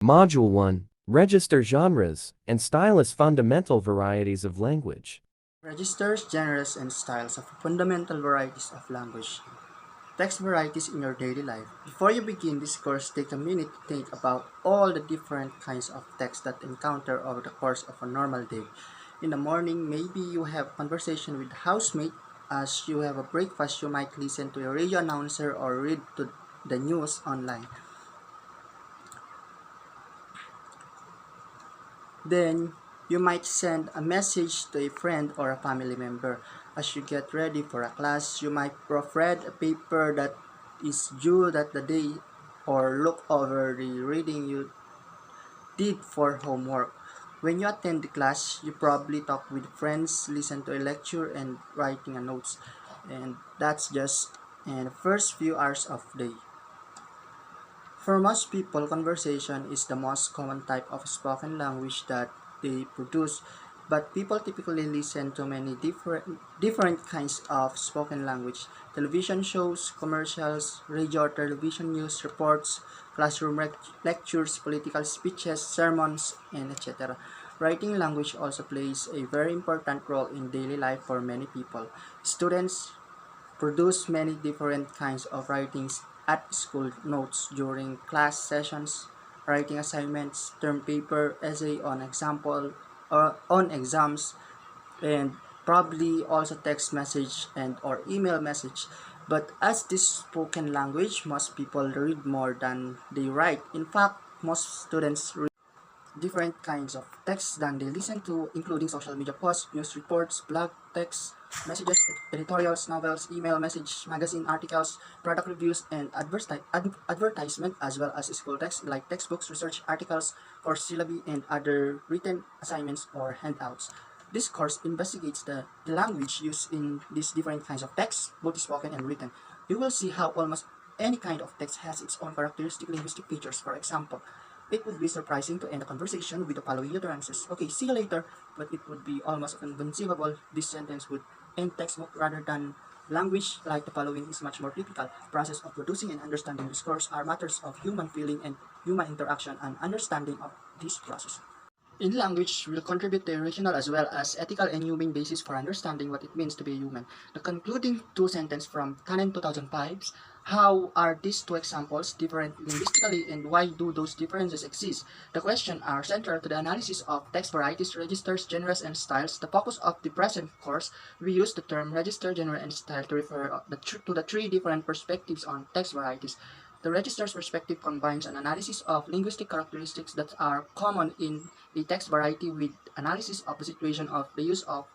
Module 1. Register genres and style as fundamental varieties of language. Registers, genres, and styles of fundamental varieties of language. Text varieties in your daily life. Before you begin this course, take a minute to think about all the different kinds of text that you encounter over the course of a normal day. In the morning, maybe you have conversation with housemate. As you have a breakfast, you might listen to a radio announcer or read to the news online. Then, you might send a message to a friend or a family member. As you get ready for a class, you might proofread a paper that is due that the day or look over the reading you did for homework. When you attend the class, you probably talk with friends, listen to a lecture, and writing a notes. And that's just in the first few hours of the day. For most people, conversation is the most common type of spoken language that they produce, but people typically listen to many different kinds of spoken language. Television shows, commercials, radio or television news reports, classroom lectures, political speeches, sermons, and etc. Writing language also plays a very important role in daily life for many people. Students produce many different kinds of writings at school: notes during class sessions, writing assignments, term paper, essay on example or on exams, and probably also text message and or email message. But as this spoken language, most people read more than they write. In fact, most students read different kinds of text than they listen to, including social media posts, news reports, blog texts, messages, editorials, novels, email message, magazine articles, product reviews, and advertisement, as well as school text like textbooks, research articles, course syllabi, and other written assignments or handouts. This course investigates the language used in these different kinds of text, both spoken and written. You will see how almost any kind of text has its own characteristic linguistic features. For example, it would be surprising to end a conversation with the following utterances: "Okay, see you later," but it would be almost inconceivable this sentence would end textbook rather than language like the following is much more typical. Process of producing and understanding discourse are matters of human feeling and human interaction and understanding of this process. In language will contribute to a rational as well as ethical and humane basis for understanding what it means to be human. The concluding two sentences from Canon 2005: how are these two examples different linguistically and why do those differences exist? The questions are central to the analysis of text varieties, registers, genres, and styles. The focus of the present course, we use the term register, genre, and style to refer to the three different perspectives on text varieties. The register's perspective combines an analysis of linguistic characteristics that are common in a text variety with analysis of the situation of the use of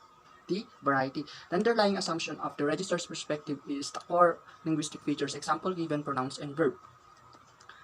the variety. The underlying assumption of the register's perspective is the core linguistic features, example given, pronouns, and verb,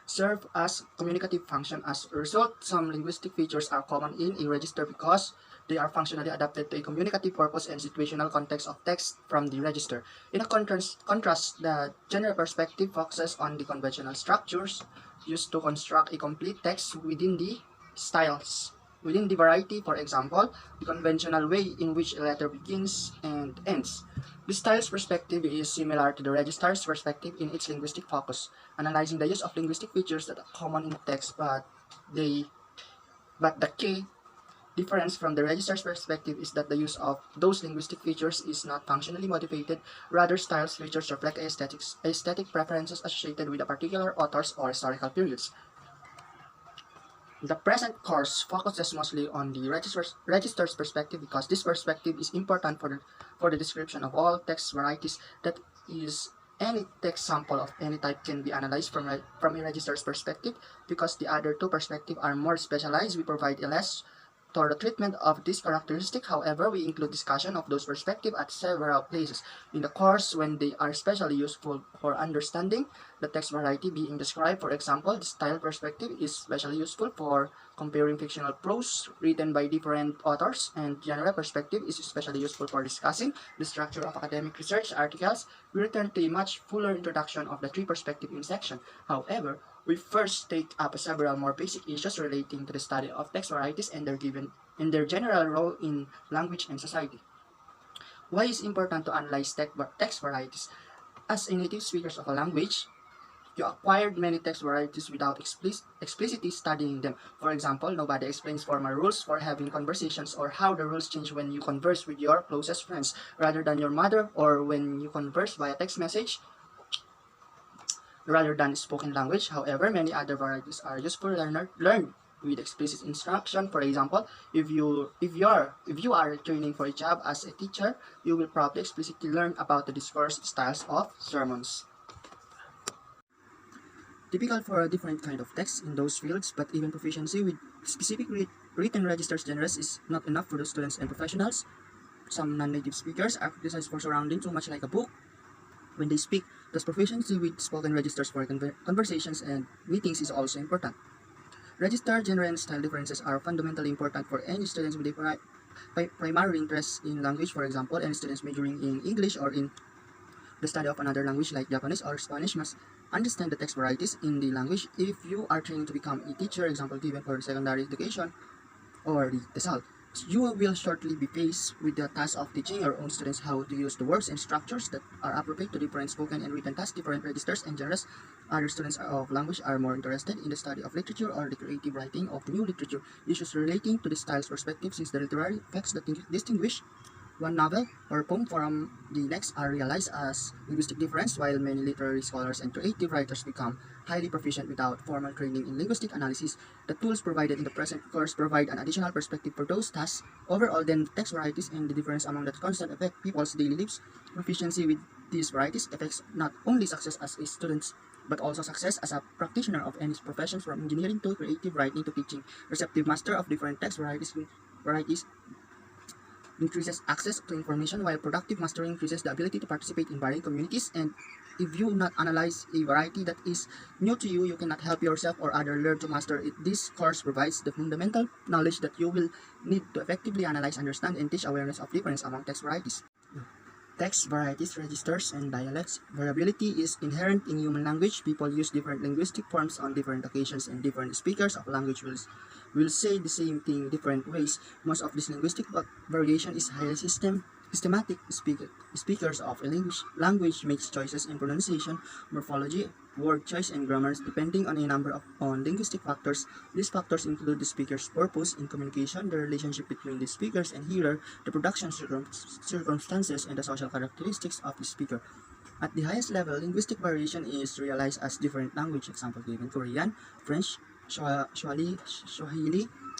serve as communicative function. As a result, some linguistic features are common in a register because they are functionally adapted to a communicative purpose and situational context of text from the register. In a contrast, the general perspective focuses on the conventional structures used to construct a complete text within the styles. Within the variety, for example, the conventional way in which a letter begins and ends. The styles perspective is similar to the register's perspective in its linguistic focus, analyzing the use of linguistic features that are common in text, they but the key difference from the register's perspective is that the use of those linguistic features is not functionally motivated. Rather, styles features reflect aesthetic preferences associated with a particular authors or historical periods. The present course focuses mostly on the register's perspective because this perspective is important for the description of all text varieties. That is, any text sample of any type can be analyzed from a register's perspective. Because the other two perspectives are more specialized, we provide a less thorough treatment of this characteristic. However, we include discussion of those perspectives at several places in the course when they are especially useful for understanding the text variety being described. For example, the style perspective is especially useful for comparing fictional prose written by different authors, and genre perspective is especially useful for discussing the structure of academic research articles. We return to a much fuller introduction of the three perspectives in section. However, we first take up several more basic issues relating to the study of text varieties and their general role in language and society. Why is it important to analyze text varieties? As a native speakers of a language, You acquired many text varieties without explicitly studying them. For example, nobody explains formal rules for having conversations or how the rules change when you converse with your closest friends rather than your mother, or when you converse via text message rather than spoken language. However, many other varieties are useful learned with explicit instruction. For example, if you are training for a job as a teacher, you will probably explicitly learn about the discourse styles of sermons. Typical for a different kind of text in those fields, but even proficiency with specific written registers genres is not enough for the students and professionals. Some non-native speakers are criticized for surrounding too much like a book when they speak. Thus, proficiency with spoken registers for conversations and meetings is also important. Register, genre, and style differences are fundamentally important for any students with a primary interest in language. For example, any students majoring in English or in the study of another language like Japanese or Spanish must understand the text varieties in the language. If you are training to become a teacher, example given for secondary education or the TESOL, you will shortly be faced with the task of teaching your own students how to use the words and structures that are appropriate to different spoken and written tasks, different registers and genres. Other students of language are more interested in the study of literature or the creative writing of new literature. Issues relating to the style's perspective, since the literary effects that distinguish one novel or poem from the next are realized as linguistic difference, while many literary scholars and creative writers become highly proficient without formal training in linguistic analysis. The tools provided in the present course provide an additional perspective for those tasks. Overall, then, text varieties and the difference among that constant affect people's daily lives. Proficiency with these varieties affects not only success as a student, but also success as a practitioner of any profession, from engineering to creative writing to teaching. Receptive master of different text varieties increases access to information, while productive mastering increases the ability to participate in varying communities. And if you not analyze a variety that is new to you, you cannot help yourself or other learn to master it. This course provides the fundamental knowledge that you will need to effectively analyze, understand, and teach awareness of difference among text varieties. Text varieties, registers, and dialects. Variability is inherent in human language. People use different linguistic forms on different occasions, and different speakers of language will say the same thing different ways. Most of this linguistic variation is highly systematic. Speakers of a language makes choices in pronunciation, morphology, word choice, and grammar depending on a number of linguistic factors. These factors include the speaker's purpose in communication, the relationship between the speakers and hearer, the production circumstances, and the social characteristics of the speaker. At the highest level, linguistic variation is realized as different language, example given Korean, French, Swahili.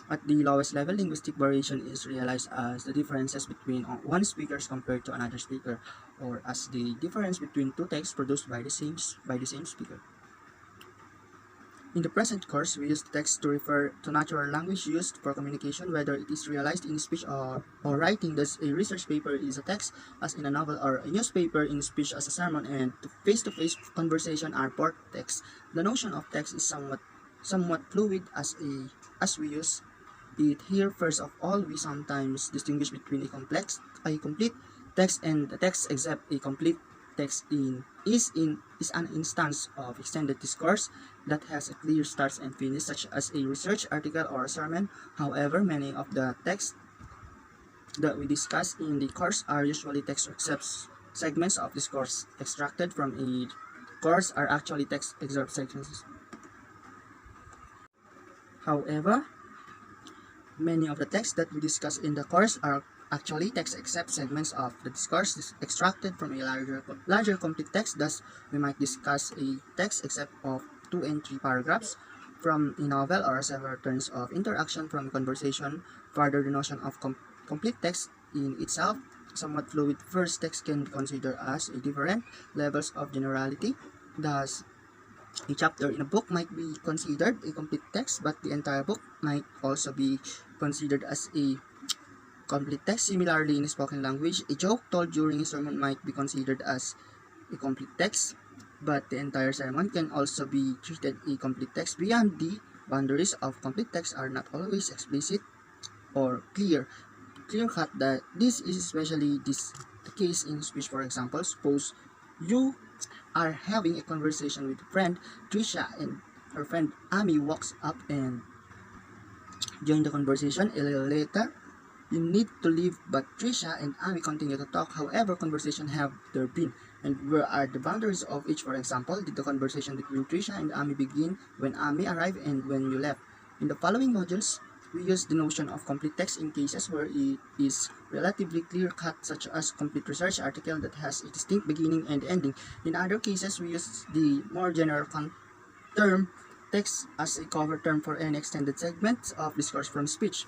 At the lowest level, linguistic variation is realized as the differences between one speaker compared to another speaker, or as the difference between two texts produced by the same speaker. In the present course, we use text to refer to natural language used for communication, whether it is realized in speech or writing. Thus, a research paper is a text, as in a novel, or a newspaper in speech as a sermon, and face-to-face conversation are both text. The notion of text is somewhat fluid as we use it here. First of all, we sometimes distinguish between a complete text and a text except. A complete text is an instance of extended discourse that has a clear start and finish, such as a research article or a sermon. However, many of the texts that we discuss in the course are usually text excerpts. Segments of discourse extracted from a course are actually text excerpt sections. However, many of the texts that we discuss in the course are actually text except segments of the discourse extracted from a larger complete text. Thus, we might discuss a text except of 2 and 3 paragraphs from a novel, or several turns of interaction from a conversation. Further, the notion of complete text in itself somewhat fluid. First, text can be considered as a different levels of generality. Thus, a chapter in a book might be considered a complete text, but the entire book might also be considered as a complete text. Similarly, in spoken language, a joke told during a sermon might be considered as a complete text, but the entire sermon can also be treated a complete text. Beyond the boundaries of complete text are not always explicit or clear-cut. That this is especially the case in speech. For example, suppose you are having a conversation with a friend, Trisha, and her friend Amy walks up and join the conversation. A little later, you need to leave, but Trisha and Amy continue to talk. However, conversation have there been and where are the boundaries of each. For example, did the conversation between Trisha and Ami begin when Ami arrived and when you left? In the following modules, we use the notion of complete text in cases where it is relatively clear-cut, such as complete research article that has a distinct beginning and ending. In other cases, we use the more general term text as a cover term for any extended segment of discourse from speech.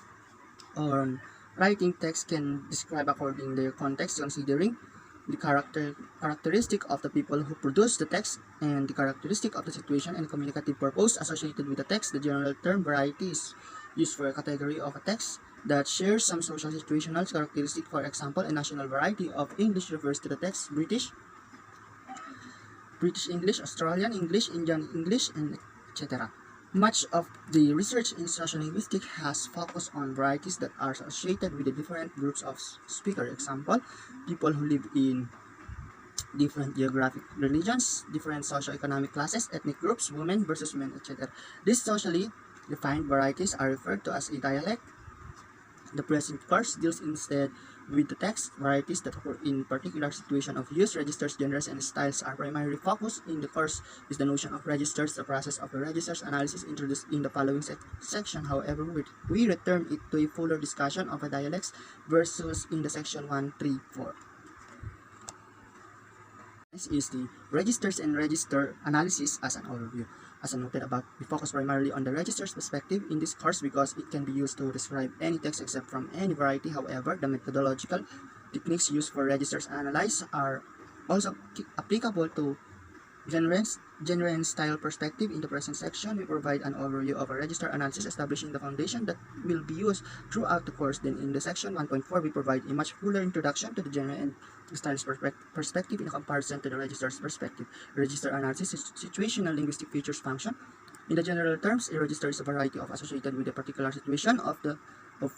On writing, text can describe according their context, considering the characteristic of the people who produce the text and the characteristic of the situation and communicative purpose associated with the text. The general term variety is used for a category of a text that shares some social situational characteristic. For example, a national variety of English refers to the text British English, Australian English, Indian English, and etc. Much of the research in social linguistics has focused on varieties that are associated with the different groups of speakers. Example, people who live in different geographic religions, different socio-economic classes, ethnic groups, women versus men, etc. These socially defined varieties are referred to as a dialect. The present course deals instead with the text varieties that occur in particular situation of use. Registers, genres, and styles are primarily focused in the course is the notion of registers. The process of the registers analysis introduced in the following section. However, we return it to a fuller discussion of a dialects versus in the section 1, 3, 4. This is the registers and register analysis as an overview. As I noted above, we focus primarily on the register's perspective in this course because it can be used to describe any text except from any variety. However, the methodological techniques used for registers analysis are also applicable to genre and style perspective. In the present section, we provide an overview of a register analysis, establishing the foundation that will be used throughout the course. Then in the section 1.4, we provide a much fuller introduction to the genre and styles perspective in comparison to the register's perspective. Register analysis is situational linguistic features function. In the general terms, a register is a variety of associated with a particular situation of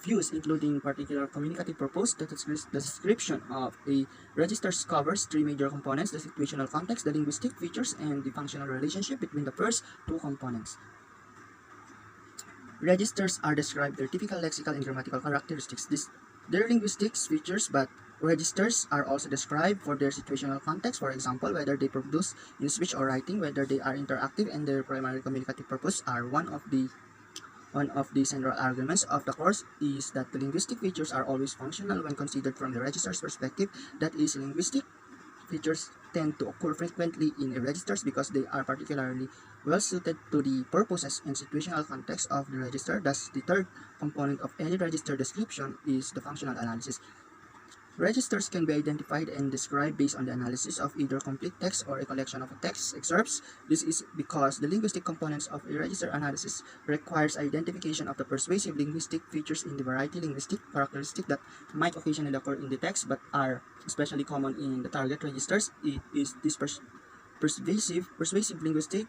use, including particular communicative purpose. The description of a register covers three major components: the situational context, the linguistic features, and the functional relationship between the first two components. Registers are described their typical lexical and grammatical characteristics. Their linguistic features, but registers are also described for their situational context. For example, whether they produce in speech or writing, whether they are interactive, and their primary communicative purpose are one of the central arguments of the course is that the linguistic features are always functional when considered from the register's perspective. That is, linguistic features tend to occur frequently in registers because they are particularly well suited to the purposes and situational context of the register. Thus, the third component of any register description is the functional analysis. Registers can be identified and described based on the analysis of either complete text or a collection of text excerpts. This is because the linguistic components of a register analysis requires identification of the persuasive linguistic features in the variety linguistic characteristic that might occasionally occur in the text but are especially common in the target registers. It is this persuasive linguistic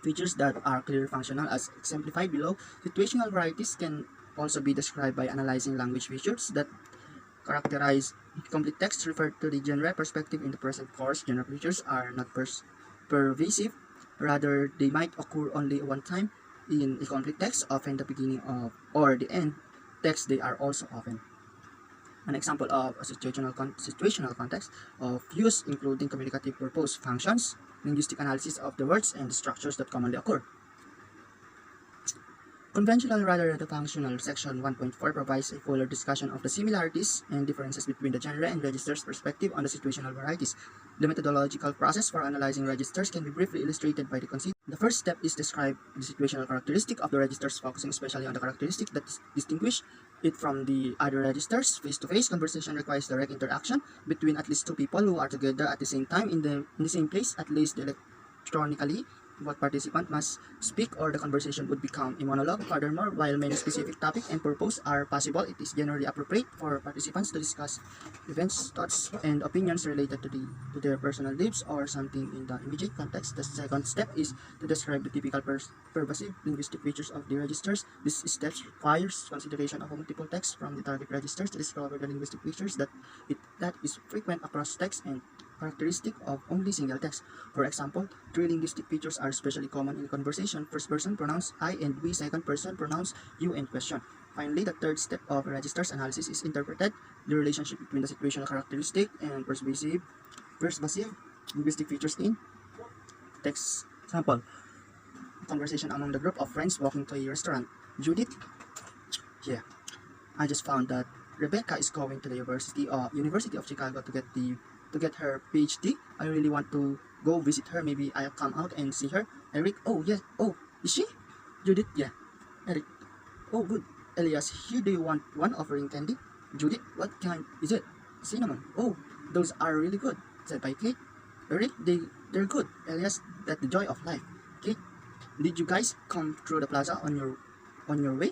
features that are clearly functional as exemplified below. Situational varieties can also be described by analyzing language features that characterize complete text. Referred to the genre perspective in the present course, genre features are not pervasive, rather they might occur only one time in a complete text, often the beginning of or the end text. They are also often an example of a situational context of use, including communicative purpose functions, linguistic analysis of the words and the structures that commonly occur. Conventional rather than functional, section 1.4 provides a fuller discussion of the similarities and differences between the genre and register's perspective on the situational varieties. The methodological process for analyzing registers can be briefly illustrated by the concept. The first step is describe the situational characteristic of the registers, focusing especially on the characteristic that distinguish it from the other registers. Face-to-face conversation requires direct interaction between at least two people who are together at the same time in the same place, at least electronically. What participant must speak or the conversation would become a monologue. Furthermore, while many specific topic and purpose are possible, it is generally appropriate for participants to discuss events, thoughts, and opinions related to their personal lives or something in the immediate context. The second step is to describe the typical pervasive linguistic features of the registers. This step requires consideration of multiple texts from the target registers to discover the linguistic features that is frequent across text and characteristic of only single text. For example, three linguistic features are especially common in conversation: first person pronouns I and we, second person pronouns you and question. Finally, the third step of registers analysis is interpreted the relationship between the situational characteristic and persuasive Persuasive linguistic features in text. Example, conversation among the group of friends walking to a restaurant. Judith, yeah, I just found that Rebecca is going to the University of Chicago to get her PhD. I really want to go visit her. Maybe I'll come out and see her. Eric, oh yes, oh, is she? Judith, yeah. Eric, oh good. Elias, here do you want one offering candy? Judith, what kind is it? Cinnamon. Oh, those are really good. Said by Kate. Eric, they're good. Elias, that's the joy of life. Kate, did you guys come through the plaza on your way?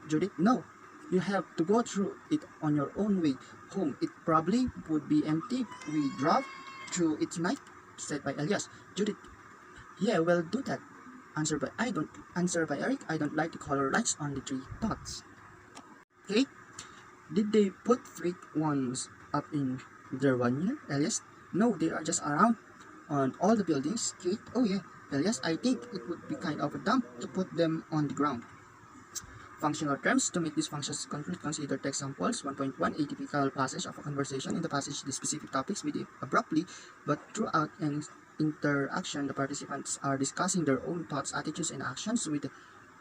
Judith, no. You have to go through it on your own way home. It probably would be empty. We drove through it tonight, said by Elias. Judith, yeah, we'll do that. Answer by Eric. I don't like the color lights on the tree dots. Kate, did they put fake ones up in their 1 year? Elias, no, they are just around on all the buildings. Kate, oh yeah. Elias, I think it would be kind of a dump to put them on the ground. Functional terms. To make these functions concrete, consider text samples. 1.1. A typical passage of a conversation. In the passage, the specific topics begin abruptly, but throughout an interaction, the participants are discussing their own thoughts, attitudes, and actions with the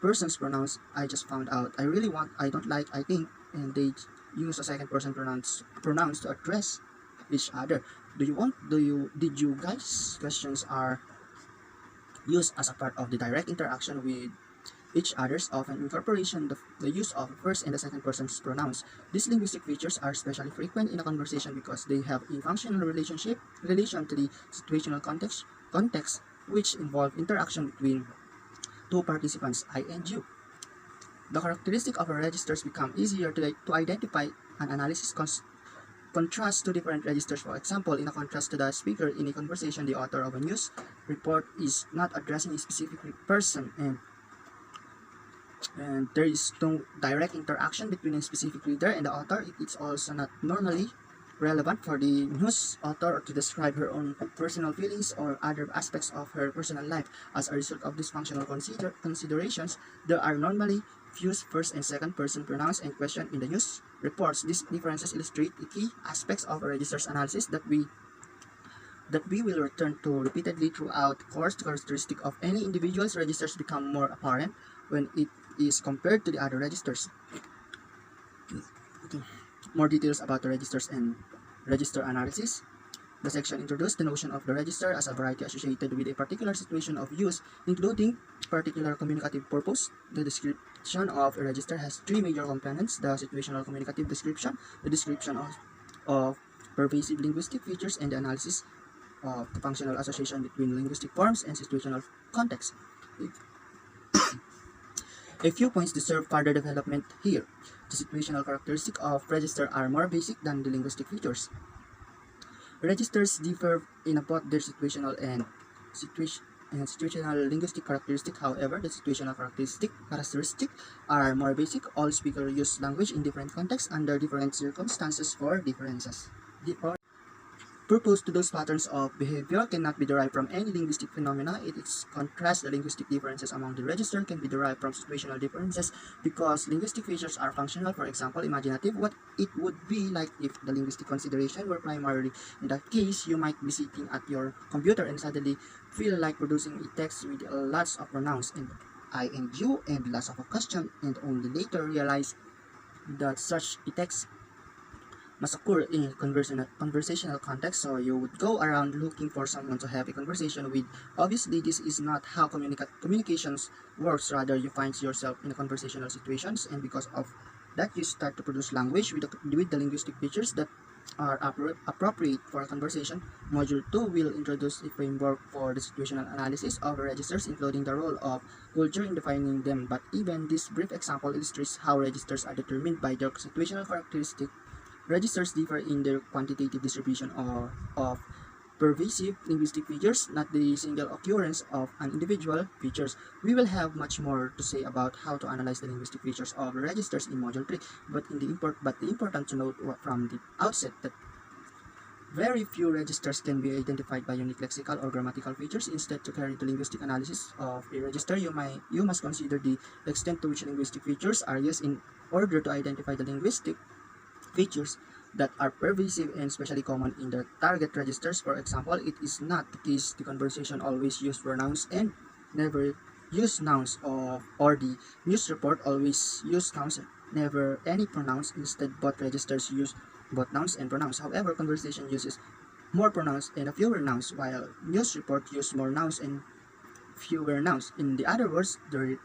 person's pronouns. I just found out. I really want, I don't like, I think, and they use a second person pronouns to address each other. Did you guys? Questions are used as a part of the direct interaction with each other's, often incorporation the use of first and the second person's pronouns. These linguistic features are especially frequent in a conversation because they have a functional relation to the situational context which involve interaction between two participants, I and you. The characteristic of a registers become easier to identify and analysis contrast two different registers. For example, in a contrast to the speaker in a conversation, the author of a news report is not addressing a specific person, and there is no direct interaction between a specific reader and the author. It's also not normally relevant for the news author to describe her own personal feelings or other aspects of her personal life. As a result of these functional considerations, there are normally few first and second person pronouns and question in the news reports. These differences illustrate the key aspects of a register's analysis that we will return to repeatedly throughout the course. The characteristic of any individual's registers become more apparent when it is compared to the other registers. Okay. More details about the registers and register analysis. The section introduced the notion of the register as a variety associated with a particular situation of use, including particular communicative purpose. The description of a register has three major components: the situational communicative description, the description of pervasive linguistic features, and the analysis of the functional association between linguistic forms and situational context. A few points deserve further development here. The situational characteristics of register are more basic than the linguistic features. Registers differ in both their situational and situational linguistic characteristics. However, the situational characteristics are more basic. All speakers use language in different contexts under different circumstances for differences. Purpose to those patterns of behavior cannot be derived from any linguistic phenomena. It is contrast the linguistic differences among the register can be derived from situational differences because linguistic features are functional. For example, imaginative, what it would be like if the linguistic consideration were primarily. In that case, you might be sitting at your computer and suddenly feel like producing a text with lots of pronouns and I and you and lots of a question, and only later realize that such a text must occur in a conversational context, so you would go around looking for someone to have a conversation with. Obviously, this is not how communications works. Rather, you find yourself in conversational situations, and because of that, you start to produce language with the linguistic features that are appropriate for a conversation. Module 2 will introduce a framework for the situational analysis of registers, including the role of culture in defining them, but even this brief example illustrates how registers are determined by their situational characteristics. Registers differ in their quantitative distribution of pervasive linguistic features, not the single occurrence of an individual features. We will have much more to say about how to analyze the linguistic features of registers in Module 3, but the important to note from the outset that very few registers can be identified by unique lexical or grammatical features. Instead, to carry the linguistic analysis of a register, you must consider the extent to which linguistic features are used in order to identify the linguistic features. that are pervasive and especially common in the target registers. For example, it is not the case the conversation always use pronouns and never use nouns, or the news report always use nouns, never any pronouns. Instead, both registers use both nouns and pronouns. However, conversation uses more pronouns and fewer nouns, while news report use more nouns and fewer nouns. In the other words, the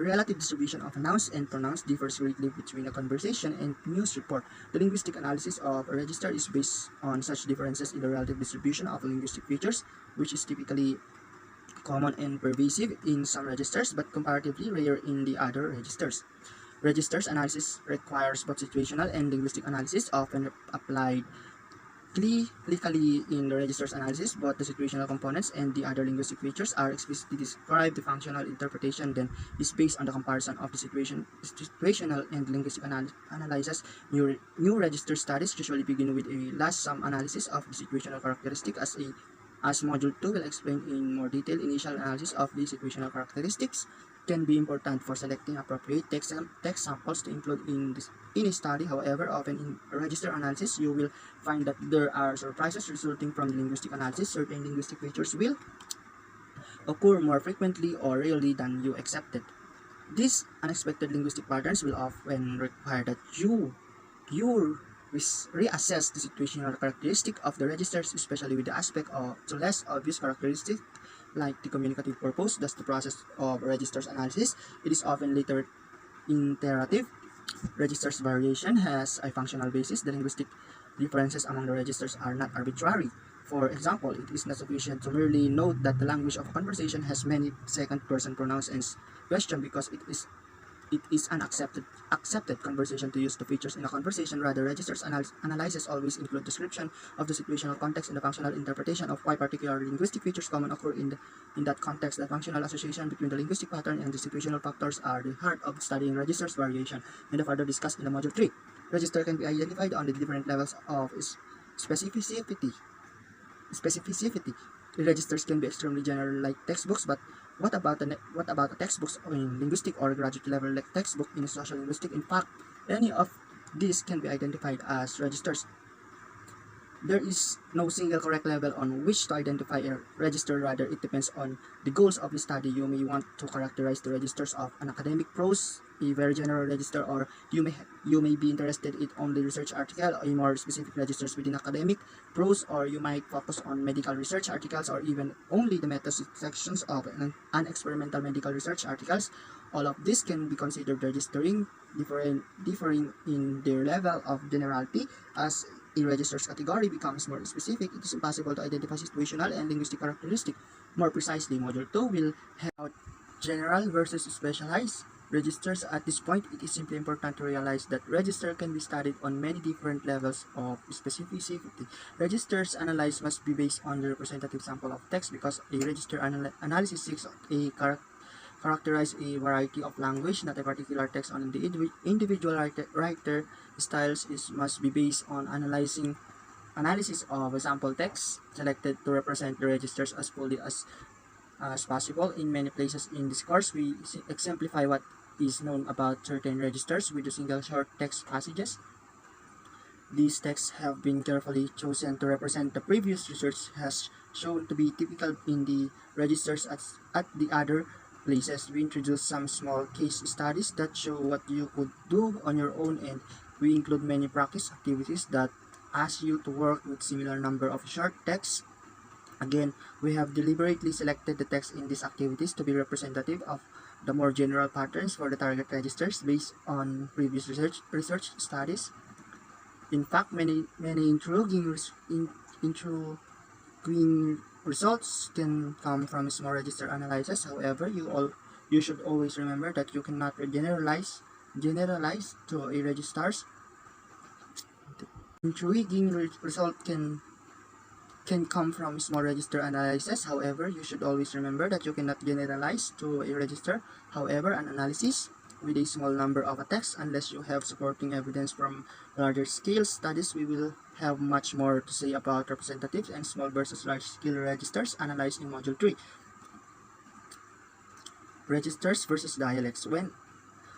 relative distribution of nouns and pronouns differs greatly between a conversation and news report. The linguistic analysis of a register is based on such differences in the relative distribution of linguistic features, which is typically common and pervasive in some registers but comparatively rare in the other registers. Registers analysis requires both situational and linguistic analysis, often applied Clinically, in the register's analysis, both the situational components and the other linguistic features are explicitly described. The functional interpretation then is based on the comparison of the situational and linguistic analysis. New register studies usually begin with a last sum analysis of the situational characteristic. As Module 2 will explain in more detail, initial analysis of the situational characteristics can be important for selecting appropriate text samples to include in a study. However, often in register analysis, you will find that there are surprises resulting from the linguistic analysis. Certain linguistic features will occur more frequently or rarely than you expected. These unexpected linguistic patterns will often require that you reassess the situational characteristic of the registers, especially with the aspect of to less obvious characteristics like the communicative purpose. Thus, the process of registers analysis, it is often later iterative. Registers variation has a functional basis. The linguistic differences among the registers are not arbitrary. For example, it is not sufficient to merely note that the language of a conversation has many second-person pronouns and question because it is an accepted conversation to use the features in a conversation. Rather, registers analysis always include description of the situational context and the functional interpretation of why particular linguistic features common occur in that context. The functional association between the linguistic pattern and the situational factors are the heart of studying registers variation, and further discussed in the module 3. Register can be identified on the different levels of specificity. The registers can be extremely general like textbooks, but what about the textbooks in linguistic or graduate level like textbook in social linguistics? In fact, any of these can be identified as registers. There is no single correct level on which to identify a register. Rather, it depends on the goals of the study. You may want to characterize the registers of an academic prose, a very general register, or you may be interested in only research article, a more specific registers within academic prose, or you might focus on medical research articles, or even only the meta sections of an experimental medical research articles. All of this can be considered registering, differing in their level of generality. As a register's category becomes more specific, it is impossible to identify situational and linguistic characteristics more precisely. Module 2 will have general versus specialized registers. At this point, it is simply important to realize that register can be studied on many different levels of specificity. Registers analyzed must be based on the representative sample of text because a register analysis seeks a characterize a variety of language, not a particular text. On the individual writer styles must be based on analysis of a sample text selected to represent the registers as fully as possible. In many places in this course, we exemplify what is known about certain registers with a single short text passages. These texts have been carefully chosen to represent the previous research has shown to be typical in the registers at the other places. We introduce some small case studies that show what you could do on your own, and we include many practice activities that ask you to work with similar number of short texts. Again, we have deliberately selected the text in these activities to be representative of the more general patterns for the target registers based on previous research studies. In fact, many intriguing results can come from small register analysis. However, you should always remember that you cannot generalize to a registers. Intriguing result can come from small register analysis. However, you should always remember that you cannot generalize to a register. However, an analysis with a small number of text, unless you have supporting evidence from larger scale studies, we will have much more to say about representatives and small versus large scale registers analyzed in Module 3. Registers versus dialects.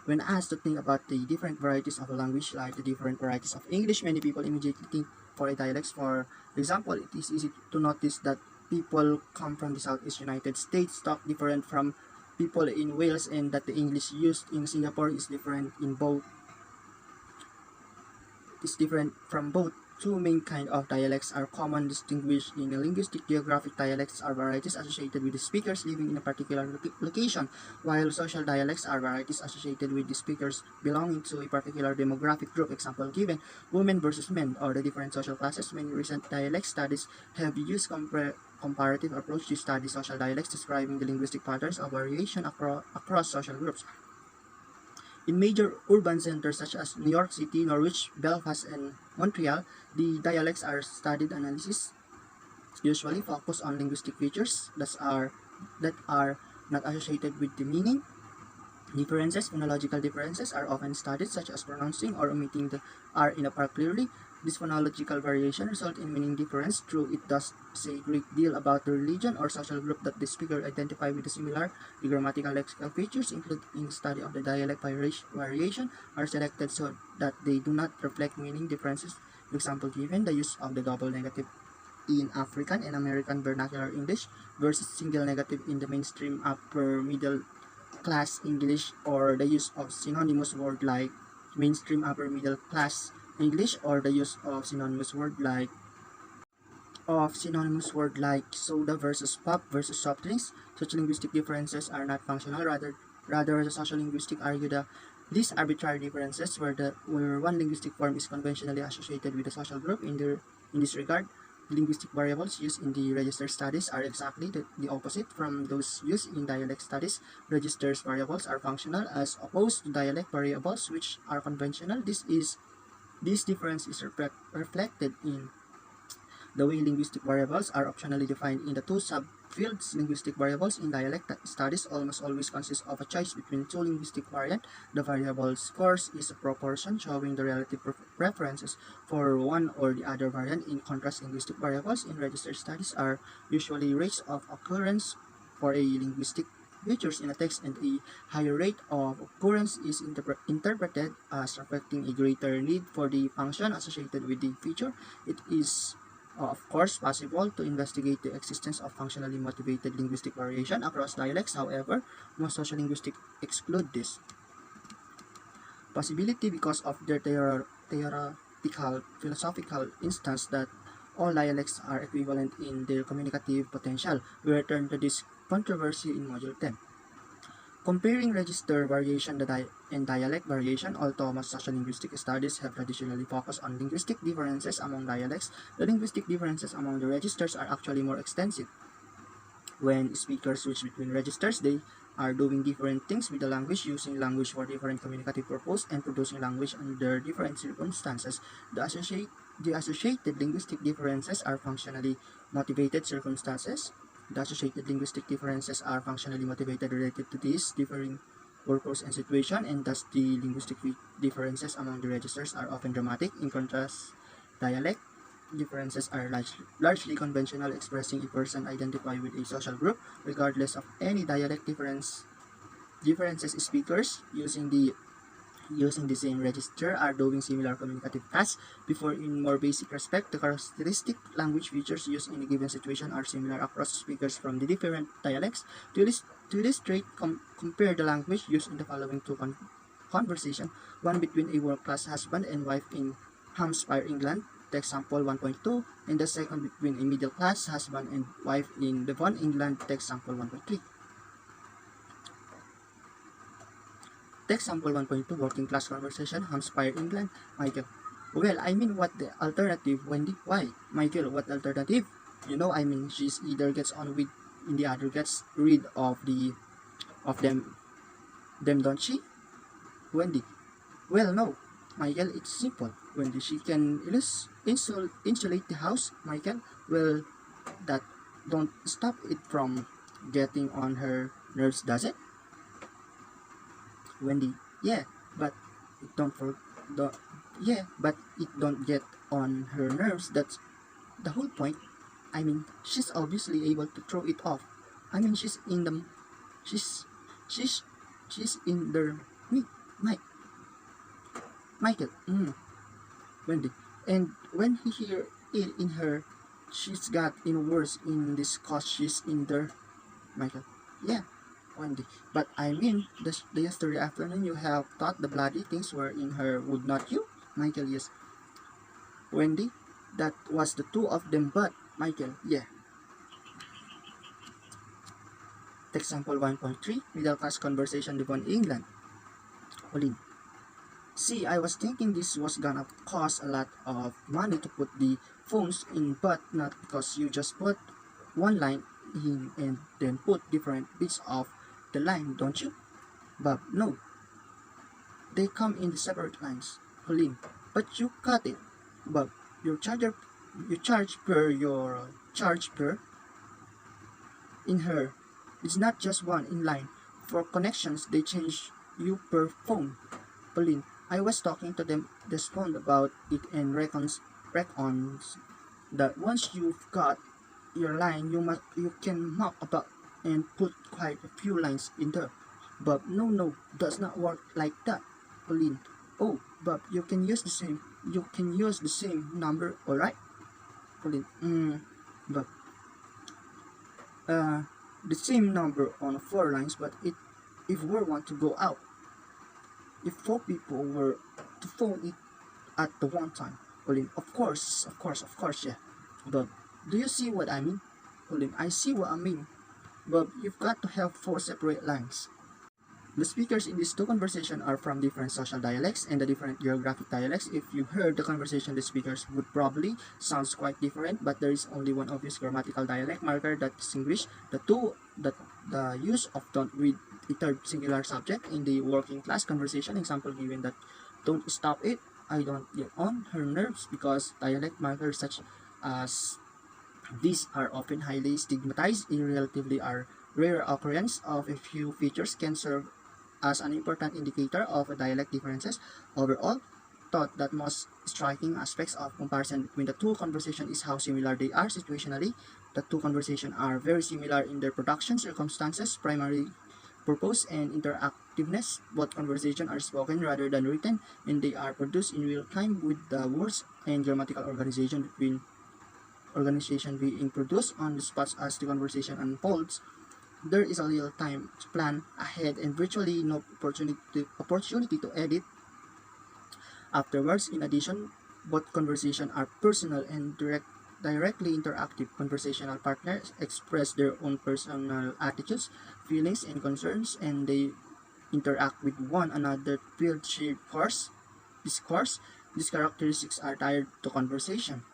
When asked to think about the different varieties of a language, like the different varieties of English, many people immediately think for a dialects. For example, it is easy to notice that people come from the Southeast United States talk different from people in Wales, and that the English used in Singapore is different from both. Two main kind of dialects are common distinguished in the linguistic. Geographic dialects are varieties associated with the speakers living in a particular location, while social dialects are varieties associated with the speakers belonging to a particular demographic group. Example given: women versus men, or the different social classes. Many recent dialect studies have used comparative approach to study social dialects, describing the linguistic patterns of variation across social groups. In major urban centers such as New York City, Norwich, Belfast, and Montreal, the dialects are studied. Analysis usually focus on linguistic features that are not associated with the meaning. Differences, phonological differences, are often studied, such as pronouncing or omitting the R in a part clearly. This phonological variation results in meaning difference. True, it does say a great deal about the religion or social group that the speaker identify with the similar. The grammatical lexical features included in the study of the dialect variation are selected so that they do not reflect meaning differences. Example given: the use of the double negative in African and American vernacular English versus single negative in the mainstream upper middle class English, or the use of synonymous word like mainstream upper middle class English, or the use of synonymous word like soda versus pop versus soft drinks. Such linguistic differences are not functional, rather the social linguistic argue that these arbitrary differences where one linguistic form is conventionally associated with a social group. In this regard, the linguistic variables used in the register studies are exactly the opposite from those used in dialect studies. Registers variables are functional as opposed to dialect variables, which are conventional. This difference is reflected in the way linguistic variables are optionally defined in the two subfields. Linguistic variables in dialect studies almost always consist of a choice between two linguistic variants. The variable's course is a proportion showing the relative preferences for one or the other variant. In contrast, linguistic variables in register studies are usually rates of occurrence for a linguistic features in a text, and a higher rate of occurrence is interpreted as reflecting a greater need for the function associated with the feature. It is of course possible to investigate the existence of functionally motivated linguistic variation across dialects. However, most sociolinguistics exclude this possibility because of their theoretical philosophical instance that all dialects are equivalent in their communicative potential. We return to this controversy in Module 10. Comparing register variation and dialect variation. Although most sociolinguistic studies have traditionally focused on linguistic differences among dialects, the linguistic differences among the registers are actually more extensive. When speakers switch between registers, they are doing different things with the language, using language for different communicative purposes and producing language under different circumstances. The associated linguistic differences are functionally motivated circumstances. The associated linguistic differences are functionally motivated related to these differing purpose and situation, and thus the linguistic differences among the registers are often dramatic. In contrast, dialect differences are largely conventional, expressing a person identified with a social group. Regardless of any dialect differences, speakers using the same register are doing similar communicative tasks. Before, in more basic respect, the characteristic language features used in a given situation are similar across speakers from the different dialects. To illustrate, compare the language used in the following two conversation: one between a world-class husband and wife in Hampshire, England, text sample 1.2, and the second between a middle-class husband and wife in Devon, England, text sample 1.3. Text sample 1.2, working class conversation, Hampshire, England. Michael: well, I mean, what the alternative, Wendy? Why? Michael: what alternative? I mean, she's either gets on with, and the other gets rid of them, don't she? Wendy: well, no. Michael: it's simple. Wendy: she can insulate the house. Michael: well, that don't stop it from getting on her nerves, does it? Wendy: yeah, but it don't for the yeah, but it don't get on her nerves. That's the whole point. I mean, she's obviously able to throw it off. I mean, she's in the she's she's in the me. Mike, Michael, Wendy. And when he hear it in her, she's got in worse in this cause she's in there. Michael, yeah, Wendy. But I mean, the yesterday afternoon you have thought the bloody things were in her, would not you? Michael, yes. Wendy, that was the two of them, but Michael, yeah. Example 1.3, middle class conversation Devon, England. Pauline, see, I was thinking this was gonna cost a lot of money to put the phones in, but not because you just put one line in and then put different bits of the line, don't you? Bob, no, they come in the separate lines. Pauline, but you cut it. Bob, you charge per in her. It's not just one in line. For connections, they change you per phone. Pauline, I was talking to them this phone about it and reckons that once you've got your line, you can mock about and put quite a few lines in there. But no, does not work like that. Pauline, oh, but you can use the same number, alright? Pauline, but the same number on 4 lines, but if we want to go out, if 4 people were to phone it at the one time. Pauline, of course, yeah. But do you see what I mean? Pauline, I see what I mean. But you've got to have 4 separate lines. The speakers in these two conversations are from different social dialects and the different geographic dialects. If you heard the conversation, the speakers would probably sounds quite different, but there is only one obvious grammatical dialect marker that distinguish the two. That the use of don't with a third singular subject in the working class conversation. Example given that don't stop it. I don't get on her nerves because dialect markers such as these are often highly stigmatized, relatively are rare occurrence of a few features can serve as an important indicator of dialect differences. Overall, thought that most striking aspects of comparison between the two conversations is how similar they are situationally. The two conversations are very similar in their production circumstances, primary purpose, and interactiveness. Both conversations are spoken rather than written, and they are produced in real time with the words and grammatical organization being produced on the spot as the conversation unfolds. There is a little time to plan ahead and virtually no opportunity to edit afterwards. In addition, both conversations are personal and directly interactive. Conversational partners express their own personal attitudes, feelings, and concerns, and they interact with one another to build shared discourse. These characteristics are tied to conversation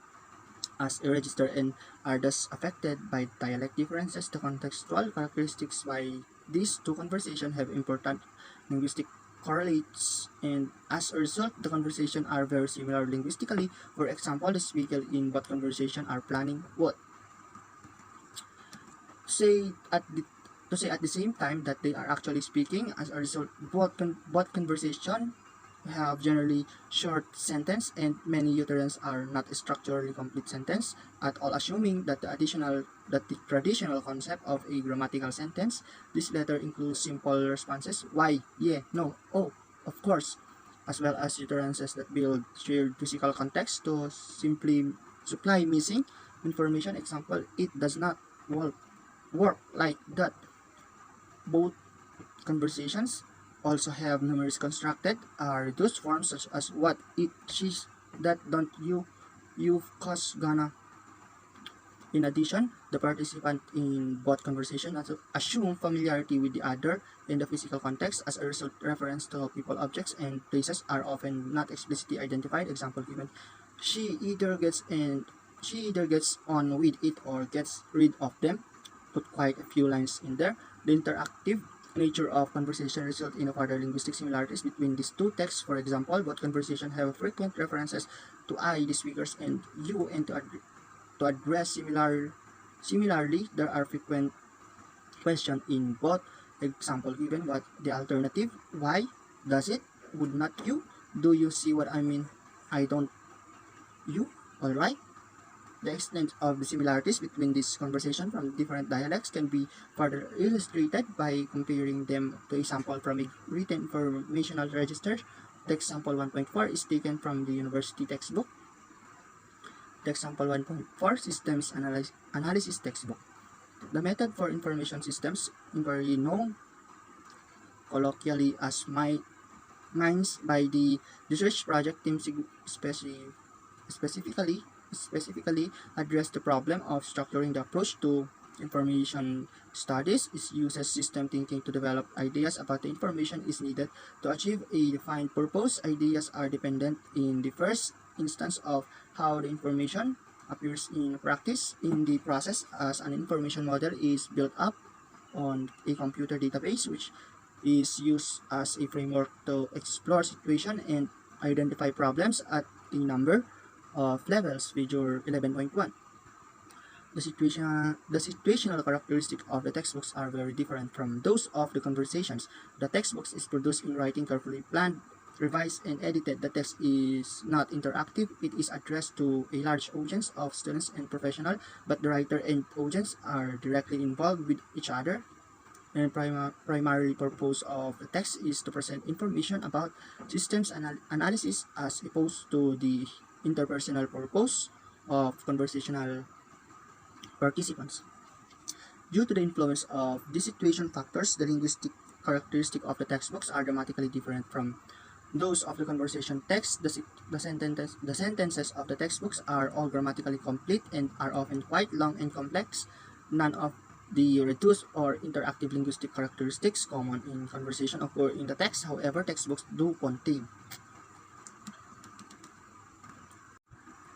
as a register and are thus affected by dialect differences. The contextual characteristics by these two conversations have important linguistic correlates, and as a result, the conversations are very similar linguistically. For example, the speaker in both conversations are planning what say at the to say at the same time that they are actually speaking. As a result, both conversation have generally short sentence, and many utterance are not a structurally complete sentence at all, assuming that the traditional concept of a grammatical sentence. This letter includes simple responses, why, yeah, no, oh, of course, as well as utterances that build shared physical context to simply supply missing information. Example, it does not work like that. Both conversations also have numerous constructed reduced forms such as what, it, she's, that, don't, you've, cause, gonna. In addition, the participant in both conversations assume familiarity with the other in the physical context. As a result, reference to people, objects, and places are often not explicitly identified. Example given: she either gets on with it or gets rid of them. Put quite a few lines in there. The interactive nature of conversation result in further linguistic similarities between these two texts. For example, both conversations have frequent references to I, the speakers, and you, and to address similarly, there are frequent questions in both. Example given: what the alternative? Why? Does it? Would not you? Do you see what I mean? I don't. You? Alright? The extent of the similarities between this conversation from different dialects can be further illustrated by comparing them to a sample from a written informational register. Text sample 1.4 is taken from the university textbook. Text sample 1.4 systems analysis textbook. The method for information systems inquiry, known colloquially as MINES by the research project team, specifically address the problem of structuring the approach to information studies. It uses system thinking to develop ideas about the information is needed to achieve a defined purpose. Ideas are dependent in the first instance of how the information appears in practice. In the process, as an information model is built up on a computer database, which is used as a framework to explore situation and identify problems at a number of levels. Figure 11.1. The situational characteristics of the textbooks are very different from those of the conversations. The textbooks is produced in writing, carefully planned, revised, and edited. The text is not interactive. It is addressed to a large audience of students and professionals, but the writer and audience are directly involved with each other. And primary purpose of the text is to present information about systems analysis as opposed to the interpersonal purpose of conversational participants. Due to the influence of these situation factors, the linguistic characteristics of the textbooks are dramatically different from those of the conversation text. The sentences of the textbooks are all grammatically complete and are often quite long and complex. None of the reduced or interactive linguistic characteristics common in conversation occur in the text. However, textbooks do contain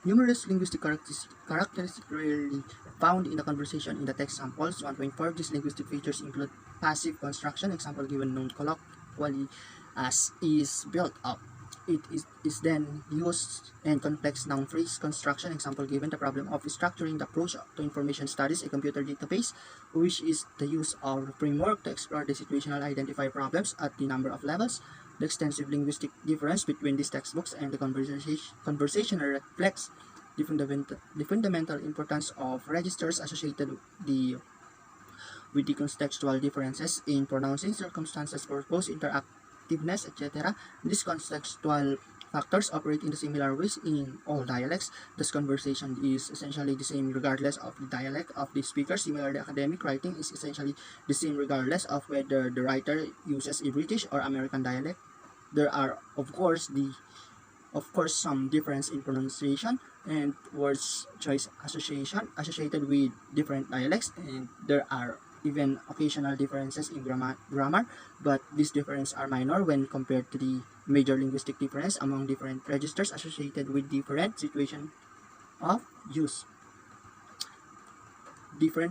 numerous linguistic characteristics rarely found in the conversation in the text samples. 1.4. These linguistic features include passive construction, example given known colloquially as is built up. It is then used, and complex noun phrase construction, example given the problem of structuring the approach to information studies, a computer database, which is the use of framework to explore the situational identify problems at the number of levels. The extensive linguistic difference between these textbooks and the conversation reflects the fundamental importance of registers associated with the contextual differences in pronouncing, circumstances, purpose, interactiveness, etc. These contextual factors operate in the similar ways in all dialects. Thus, conversation is essentially the same regardless of the dialect of the speaker. Similarly, academic writing is essentially the same regardless of whether the writer uses a British or American dialect. There are, of course, some difference in pronunciation and words choice associated with different dialects, and there are even occasional differences in grammar, but these differences are minor when compared to the major linguistic difference among different registers associated with different situation of use. Different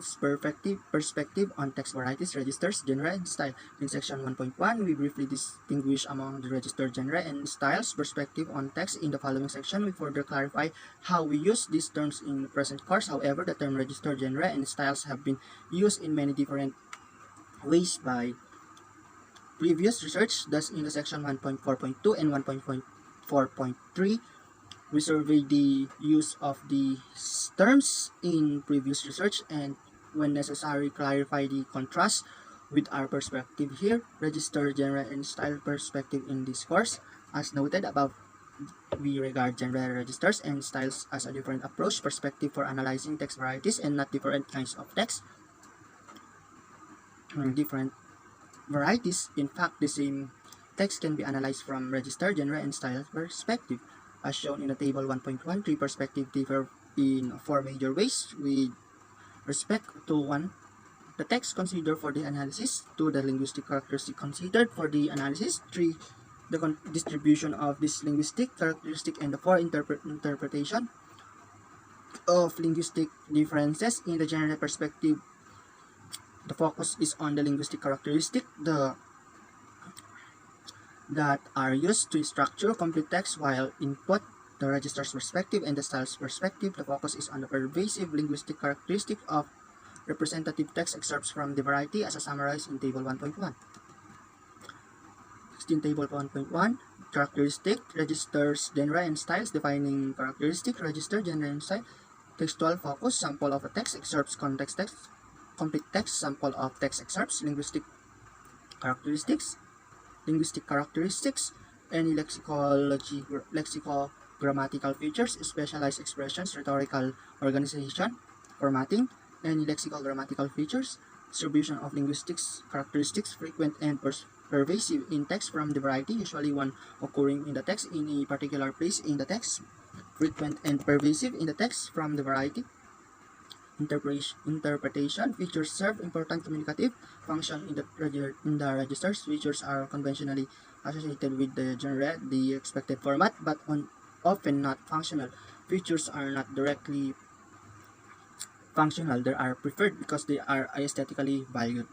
perspective on text varieties, registers, genre, and style. In section 1.1, we briefly distinguish among the register, genre, and styles perspective on text. In the following section, we further clarify how we use these terms in the present course. However, the term register, genre, and styles have been used in many different ways by previous research. Thus, in the section 1.4.2 and 1.4.3, we survey the use of these terms in previous research and, when necessary, clarify the contrast with our perspective here. Register, genre, and style perspective in this course. As noted above, we regard genre, registers, and styles as a different approach, perspective for analyzing text varieties and not different kinds of text. Different varieties, in fact, the same text can be analyzed from register, genre, and style perspective. As shown in the table 1.1, three perspectives differ in four major ways with respect to 1. The text considered for the analysis, 2. The linguistic characteristic considered for the analysis, 3. The distribution of this linguistic characteristic, and the 4. Interpretation of linguistic differences. In the general perspective, the focus is on the linguistic characteristic that are used to structure complete text, while input, the register's perspective, and the style's perspective, the focus is on the pervasive linguistic characteristic of representative text excerpts from the variety as summarized in table 1.1. 16 table 1.1, characteristic, registers, genre, and styles. Defining characteristic, register, genre, and style. Textual focus, sample of a text, excerpts, context text, complete text, sample of text excerpts, characteristics, linguistic characteristics, any lexicogrammatical features, specialized expressions, rhetorical organization, formatting, any lexicogrammatical features, distribution of linguistics characteristics, frequent and pervasive in text from the variety, usually one occurring in the text in a particular place in the text, frequent and pervasive in the text from the variety, interpretation features serve important communicative function in the registers. Features are conventionally associated with the genre, the expected format, but often not functional. Features are not directly functional, they are preferred because they are aesthetically valued.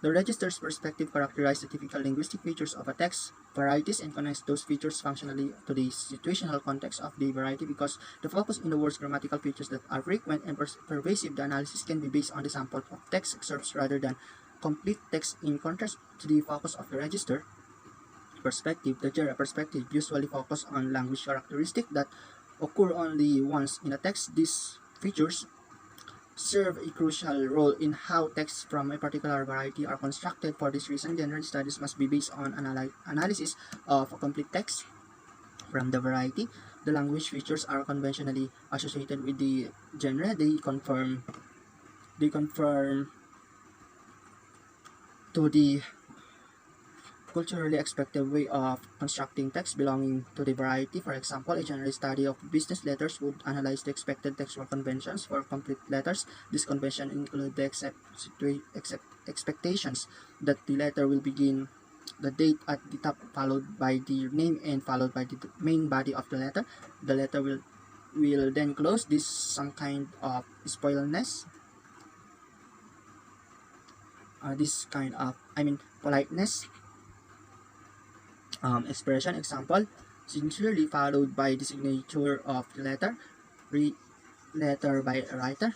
The register's perspective characterizes the typical linguistic features of a text varieties and connects those features functionally to the situational context of the variety. Because the focus in the word's grammatical features that are frequent and pervasive, the analysis can be based on the sample of text excerpts rather than complete text. In contrast to the focus of the register perspective, the genre perspective usually focus on language characteristics that occur only once in a text. These features serve a crucial role in how texts from a particular variety are constructed. For this reason, genre studies must be based on analysis of a complete text from the variety. The language features are conventionally associated with the genre. They conform to the culturally expected way of constructing text belonging to the variety. For example, a general study of business letters would analyze the expected textual conventions for complete letters. This convention include the expectations that the letter will begin the date at the top, followed by the name, and followed by the main body of the letter. The letter will then close. This some kind of spoiledness. Politeness expression. Example, sincerely, followed by the signature of the letter by a writer.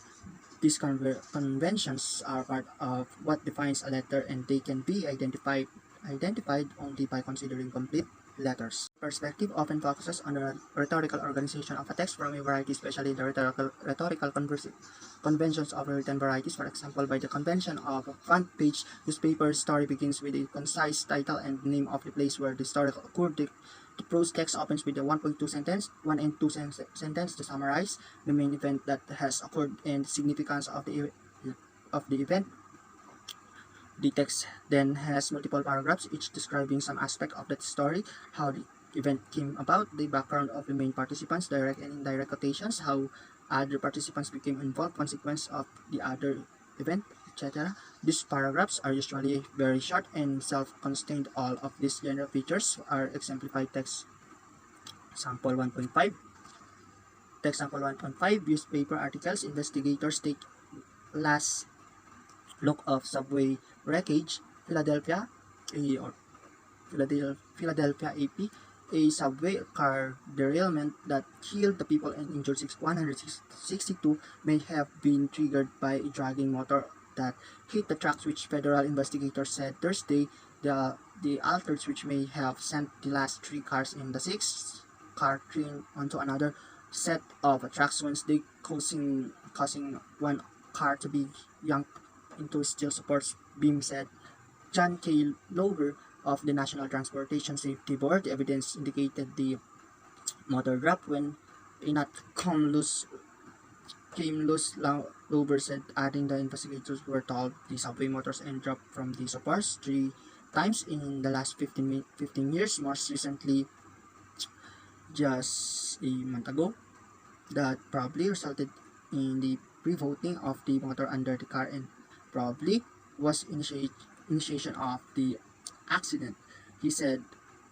These conventions are part of what defines a letter, and they can be identified only by considering complete letters. Perspective often focuses on the rhetorical organization of a text from a variety, especially the rhetorical conventions of written varieties. For example, by the convention of a front page newspaper, story begins with a concise title and name of the place where the story occurred. The prose text opens with a 1.2 sentence, 1 and 2 sentence to summarize the main event that has occurred and the significance of the event. The text then has multiple paragraphs, each describing some aspect of that story: how the event came about, the background of the main participants, direct and indirect quotations, how other participants became involved, consequence of the other event, etc. These paragraphs are usually very short and self-contained. All of these general features are exemplified. Text sample 1.5. Text sample 1.5. Newspaper articles. Investigators take last look of subway wreckage, Philadelphia AP. A subway car derailment that killed the people and injured 162 may have been triggered by a dragging motor that hit the tracks, which federal investigators said Thursday. The altered which may have sent the last 3 cars in the 6th car train onto another set of tracks Wednesday, causing one car to be yanked into steel supports, beam said. John K. Lover of the National Transportation Safety Board, the evidence indicated the motor dropped when a nut came loose. Lover said, adding the investigators were told the subway motors and dropped from the supports 3 times in the last 15 years. Most recently, just a month ago, that probably resulted in the pre-voting of the motor under the car and probably was initiation of the accident. He said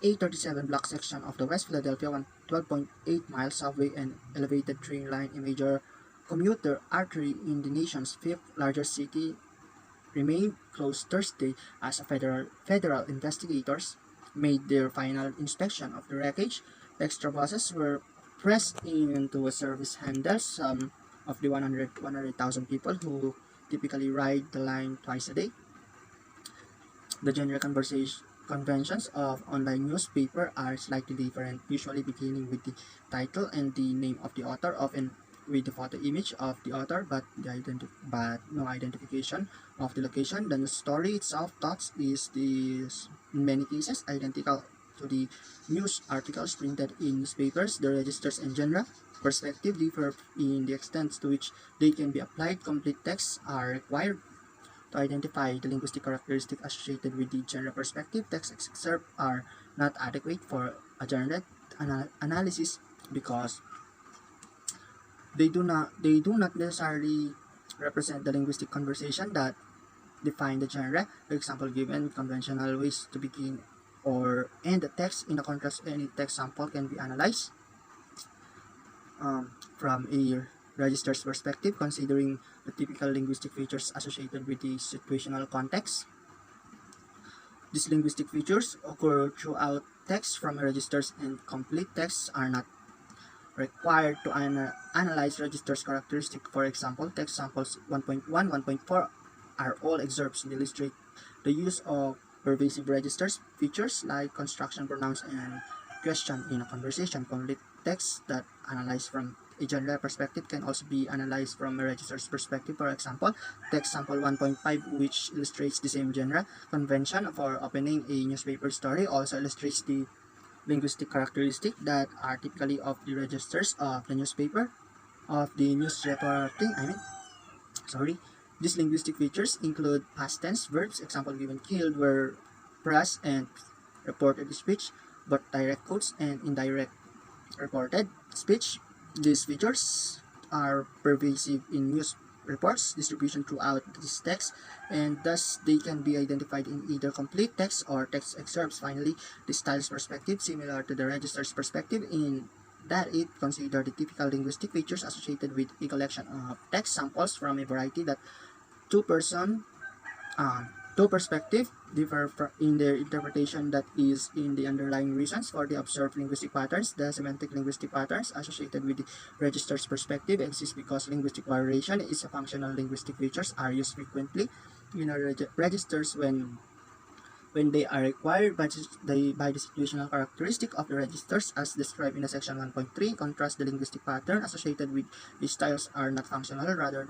a 37-block section of the West Philadelphia 12.8-mile subway and elevated train line, a major commuter artery in the nation's 5th largest city, remained closed Thursday as federal investigators made their final inspection of the wreckage. Extra buses were pressed into a service handles. Some of the 100,000 people who typically ride the line twice a day. The general conventions of online newspaper are slightly different, usually beginning with the title and the name of the author, often with the photo image of the author, but no identification of the location. The story itself thought is in many cases identical to the news articles printed in newspapers. The registers and genre perspective differ in the extent to which they can be applied. Complete texts are required to identify the linguistic characteristic associated with the genre perspective. Text excerpts are not adequate for a genre analysis because they do not necessarily represent the linguistic conversation that define the genre. For example, given conventional ways to begin or end the text. In the contrast, any text sample can be analyzed from a register's perspective, considering the typical linguistic features associated with the situational context. These linguistic features occur throughout text from registers, and complete texts are not required to analyze registers characteristic. For example, text samples 1.1, 1.4 are all excerpts that illustrate the use of pervasive registers features like construction pronouns and question in a conversation. Complete texts that analyze from a genre perspective can also be analyzed from a register's perspective. For example, text sample 1.5, which illustrates the same genre convention for opening a newspaper story, also illustrates the linguistic characteristics that are typically of the registers of the newspaper, of the news reporting, These linguistic features include past tense verbs, example given killed, were press and reported speech, but direct quotes and indirect reported speech. These features are pervasive in news reports distribution throughout this text, and thus they can be identified in either complete text or text excerpts. Finally, the styles perspective, similar to the register's perspective in that it considers the typical linguistic features associated with a collection of text samples from a variety that two perspectives differ in their interpretation, that is, in the underlying reasons for the observed linguistic patterns. The semantic linguistic patterns associated with the register's perspective exist because linguistic variation is a functional linguistic features are used frequently in registers when they are required by the situational characteristic of the registers as described in the section 1.3. Contrast, the linguistic pattern associated with the styles are not functional, rather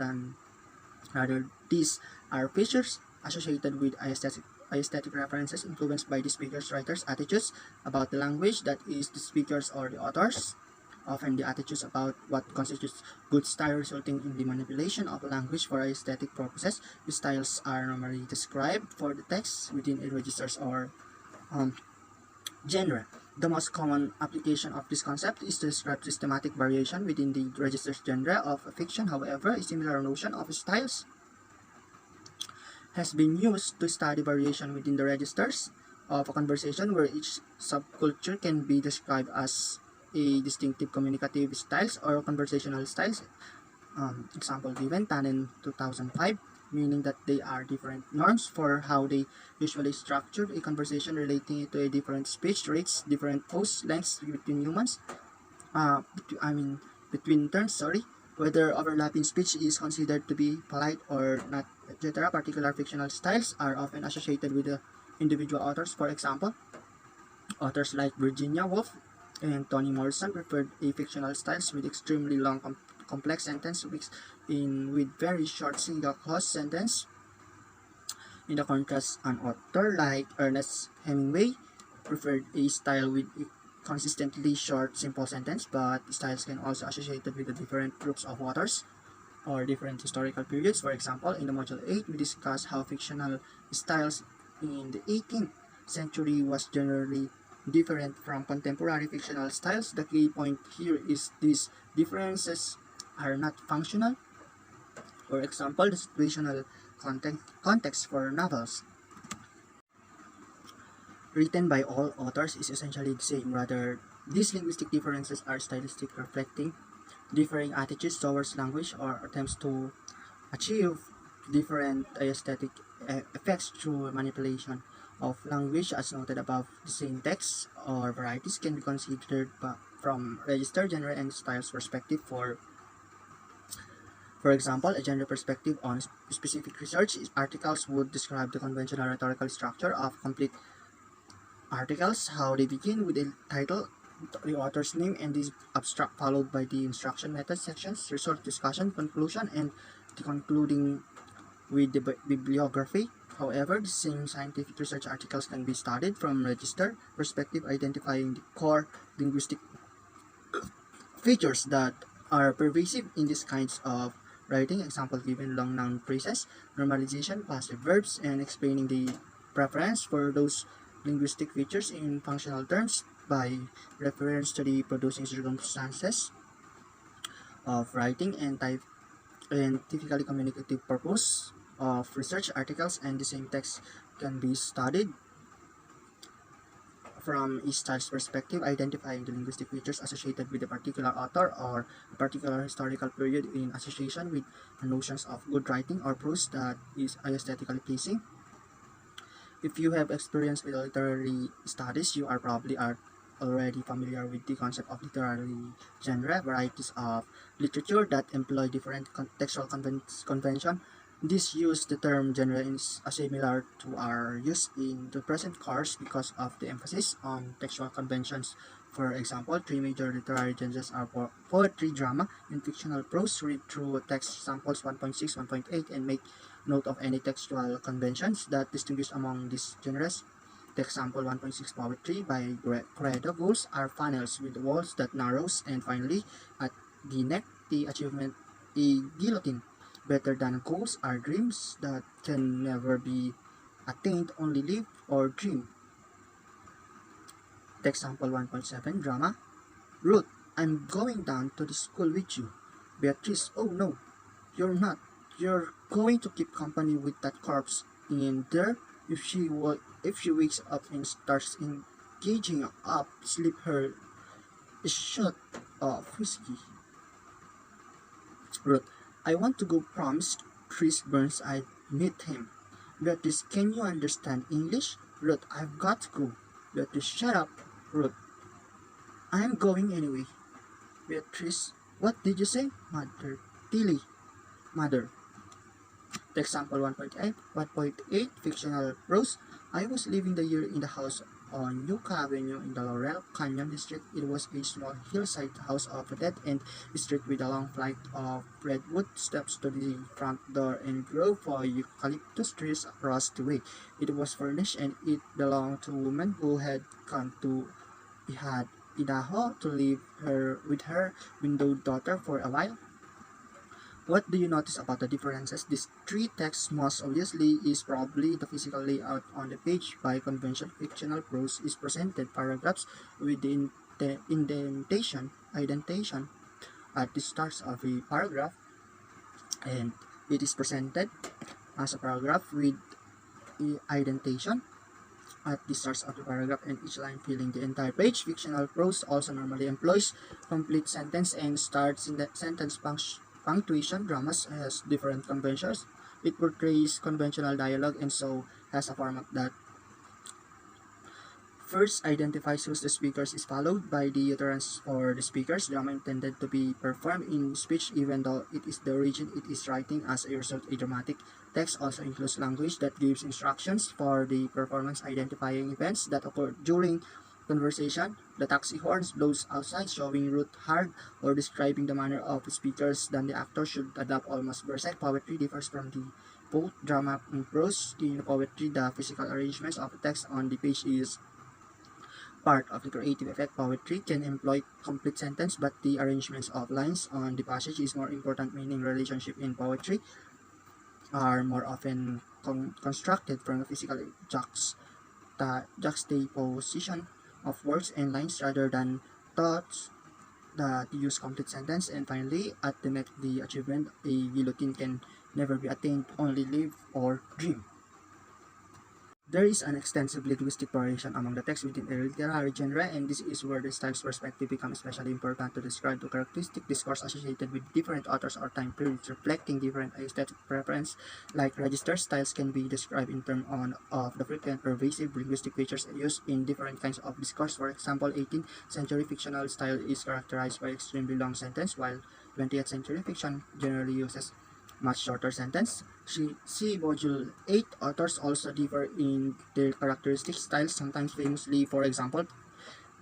these are features associated with aesthetic references influenced by the speaker's writer's attitudes about the language, that is, the speakers or the authors. Often the attitudes about what constitutes good style resulting in the manipulation of language for aesthetic purposes. The styles are normally described for the text within a registers or genre. The most common application of this concept is to describe systematic variation within the register's genre of a fiction. However, a similar notion of styles has been used to study variation within the registers of a conversation, where each subculture can be described as a distinctive communicative styles or conversational styles. Example given, Tannen 2005, meaning that they are different norms for how they usually structure a conversation relating to a different speech rates, different pause lengths between humans, between turns, whether overlapping speech is considered to be polite or not, etc. Particular fictional styles are often associated with the individual authors. For example, authors like Virginia Woolf and Toni Morrison preferred a fictional styles with extremely long complex sentence with very short single clause sentence. In the contrast, an author like Ernest Hemingway preferred a style with a consistently short simple sentence, but styles can also associated with the different groups of authors or different historical periods. For example, in the module 8, we discuss how fictional styles in the 18th century was generally different from contemporary fictional styles. The key point here is these differences are not functional. For example, the situational context for novels written by all authors is essentially the same. Rather, these linguistic differences are stylistic, reflecting differing attitudes towards language or attempts to achieve different aesthetic effects through manipulation of language. As noted above, the same texts or varieties can be considered from register, genre, and styles perspective. For example, a genre perspective on specific research articles would describe the conventional rhetorical structure of complete articles, how they begin with a title the author's name and the abstract, followed by the instruction method sections, result, discussion, conclusion, and the concluding with the bibliography. However, the same scientific research articles can be studied from register perspective, identifying the core linguistic features that are pervasive in these kinds of writing. Example given: long noun phrases, normalization, passive verbs, and explaining the preference for those linguistic features in functional terms by reference to the producing circumstances of writing and type and typically communicative purpose of research articles. And the same text can be studied from a style's perspective, identifying the linguistic features associated with a particular author or a particular historical period in association with notions of good writing or prose that is aesthetically pleasing. If you have experience with literary studies, you are probably already familiar with the concept of literary genre, varieties of literature that employ different textual convention. This use the term genre is similar to our use in the present course because of the emphasis on textual conventions. For example, three major literary genres are poetry, drama, and fictional prose. Read through text samples 1.6, 1.8, and make note of any textual conventions that distinguish among these genres. Text sample 1.6, poetry by Corredo. Goals are funnels with walls that narrows, and finally, at the neck, the achievement a guillotine. Better than goals are dreams that can never be attained, only live or dream. Text sample 1.7, drama. Ruth, I'm going down to the school with you. Beatrice, oh no, you're not. You're going to keep company with that corpse in there. If she wakes up and starts engaging up, slip her a shot of whiskey. Ruth, I want to go promise Chris Burns I'd meet him. Beatrice, can you understand English? Ruth, I've got to go. Beatrice, shut up. Ruth, I'm going anyway. Beatrice, what did you say? Mother, Tilly. Mother. Text sample 1.8, fictional prose. I was living the year in the house on Yucca Avenue in the Laurel Canyon district. It was a small hillside house of a dead-end street with a long flight of redwood steps to the front door and grove of eucalyptus trees across the way. It was furnished and it belonged to a woman who had come to Idaho to live with her widowed daughter for a while. What do you notice about the differences? This tree text most obviously is probably the physical layout on the page. By convention, fictional prose is presented paragraphs with the indentation at the start of a paragraph, and it is presented as a paragraph with the indentation at the start of the paragraph and each line filling the entire page. Fictional prose also normally employs complete sentence and starts in the sentence punctuation. Dramas has different conventions. It portrays conventional dialogue and so has a format that first identifies who the speakers is followed by the utterance for the speakers. Drama intended to be performed in speech even though it is the origin it is writing. As a result, a dramatic text also includes language that gives instructions for the performance, identifying events that occur during conversation. The taxi horns blows outside, showing Ruth hard, or describing the manner of the speakers. Then the actor should adapt almost verse. Poetry differs from the both drama and prose. In poetry, the physical arrangements of the text on the page is part of the creative effect. Poetry can employ complete sentence, but the arrangements of lines on the passage is more important, meaning relationship in poetry are more often constructed from a physical juxtaposition of words and lines rather than thoughts that use complete sentence. And finally, at the next, the achievement, a guillotine can never be attained, only live or dream. There is an extensive linguistic variation among the texts within a literary genre, and this is where the style's perspective becomes especially important to describe the characteristic discourse associated with different authors or time periods, reflecting different aesthetic preference. Like register, styles can be described in terms of the frequent pervasive linguistic features used in different kinds of discourse. For example, 18th century fictional style is characterized by extremely long sentence, while 20th century fiction generally uses much shorter sentence. See Module 8. Authors also differ in their characteristic styles, sometimes famously. For example,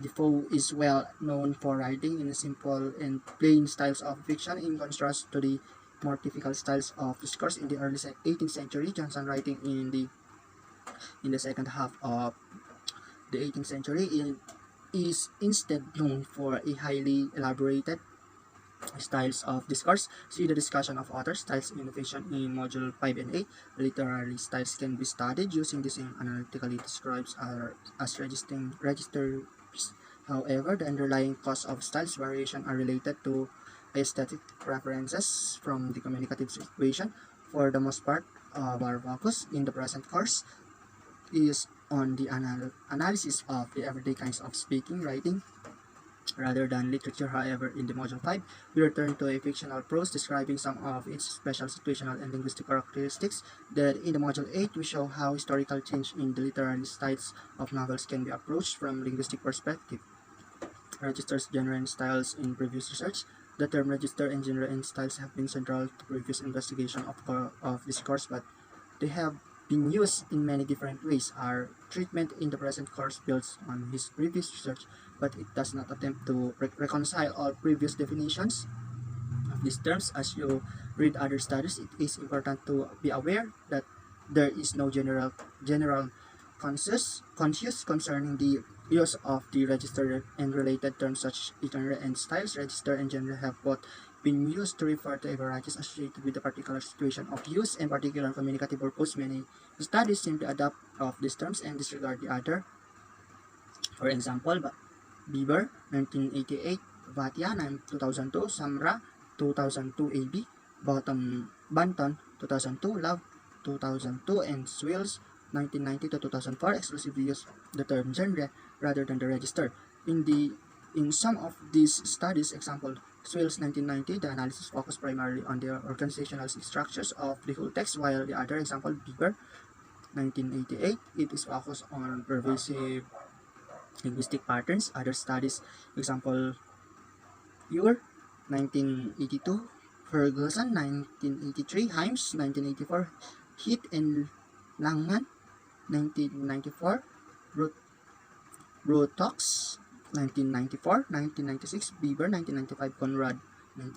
Defoe is well known for writing in simple and plain styles of fiction, in contrast to the more typical styles of discourse in the early 18th century. Johnson, writing in the second half of the 18th century, is instead known for a highly elaborated styles of discourse. See the discussion of author styles in fiction in Module 5 and 8. Literary styles can be studied using the same analytically describes as registers. However, the underlying cause of styles variation are related to aesthetic preferences from the communicative situation. For the most part, our focus in the present course is on the analysis of the everyday kinds of speaking, writing, rather than literature. However, in the Module 5, we return to a fictional prose describing some of its special situational and linguistic characteristics. That in the Module 8, we show how historical change in the literary styles of novels can be approached from linguistic perspective. Registers, genre, and styles in previous research. The term register and genre and styles have been central to previous investigation of this course, but they have been used in many different ways. Our treatment in the present course builds on his previous research, but it does not attempt to reconcile all previous definitions of these terms. As you read other studies, it is important to be aware that there is no general conscious concerning the use of the register and related terms such as genre and styles. Register and genre have both been used to refer to a variety associated with the particular situation of use and particular communicative purpose. Many studies simply adopt of these terms and disregard the other. For example, Bieber, 1988, Vatia, 2002, Samra, 2002 AB, Banton, 2002, Love, 2002, and Swills, 1990 to 2004, exclusively use the term genre rather than the register. In some of these studies, example, Swills 1990, the analysis focused primarily on the organizational structures of the whole text, while the other example, Bieber 1988, it is focused on pervasive linguistic patterns. Other studies, example, Ure 1982, Ferguson 1983, Himes 1984, Heath and Langman 1994, Rotox 1994, 1996, Bieber 1995, Conrad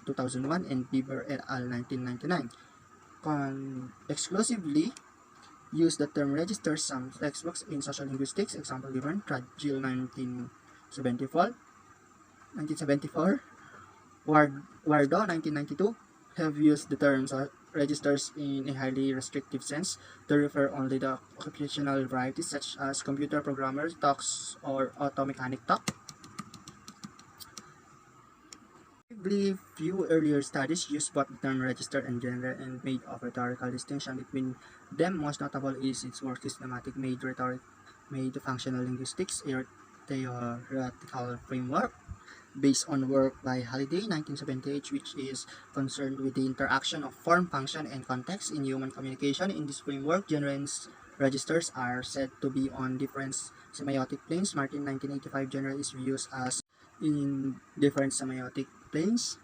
2001, and Bieber et al. 1999. Exclusively use the term register. Some textbooks in social linguistics, example given, Trudgill 1974, Wardo 1992, have used the terms registers in a highly restrictive sense to refer only the occupational varieties such as computer programmer talks or auto mechanic talk. Few earlier studies used both the term register and genre and made a rhetorical distinction between them. Most notable is its work Systematic Made Functional Linguistics, a theoretical framework based on work by Halliday 1978, which is concerned with the interaction of form, function, and context in human communication. In this framework, genre and registers are said to be on different semiotic planes. Martin 1985, genre is used as in different semiotic planes.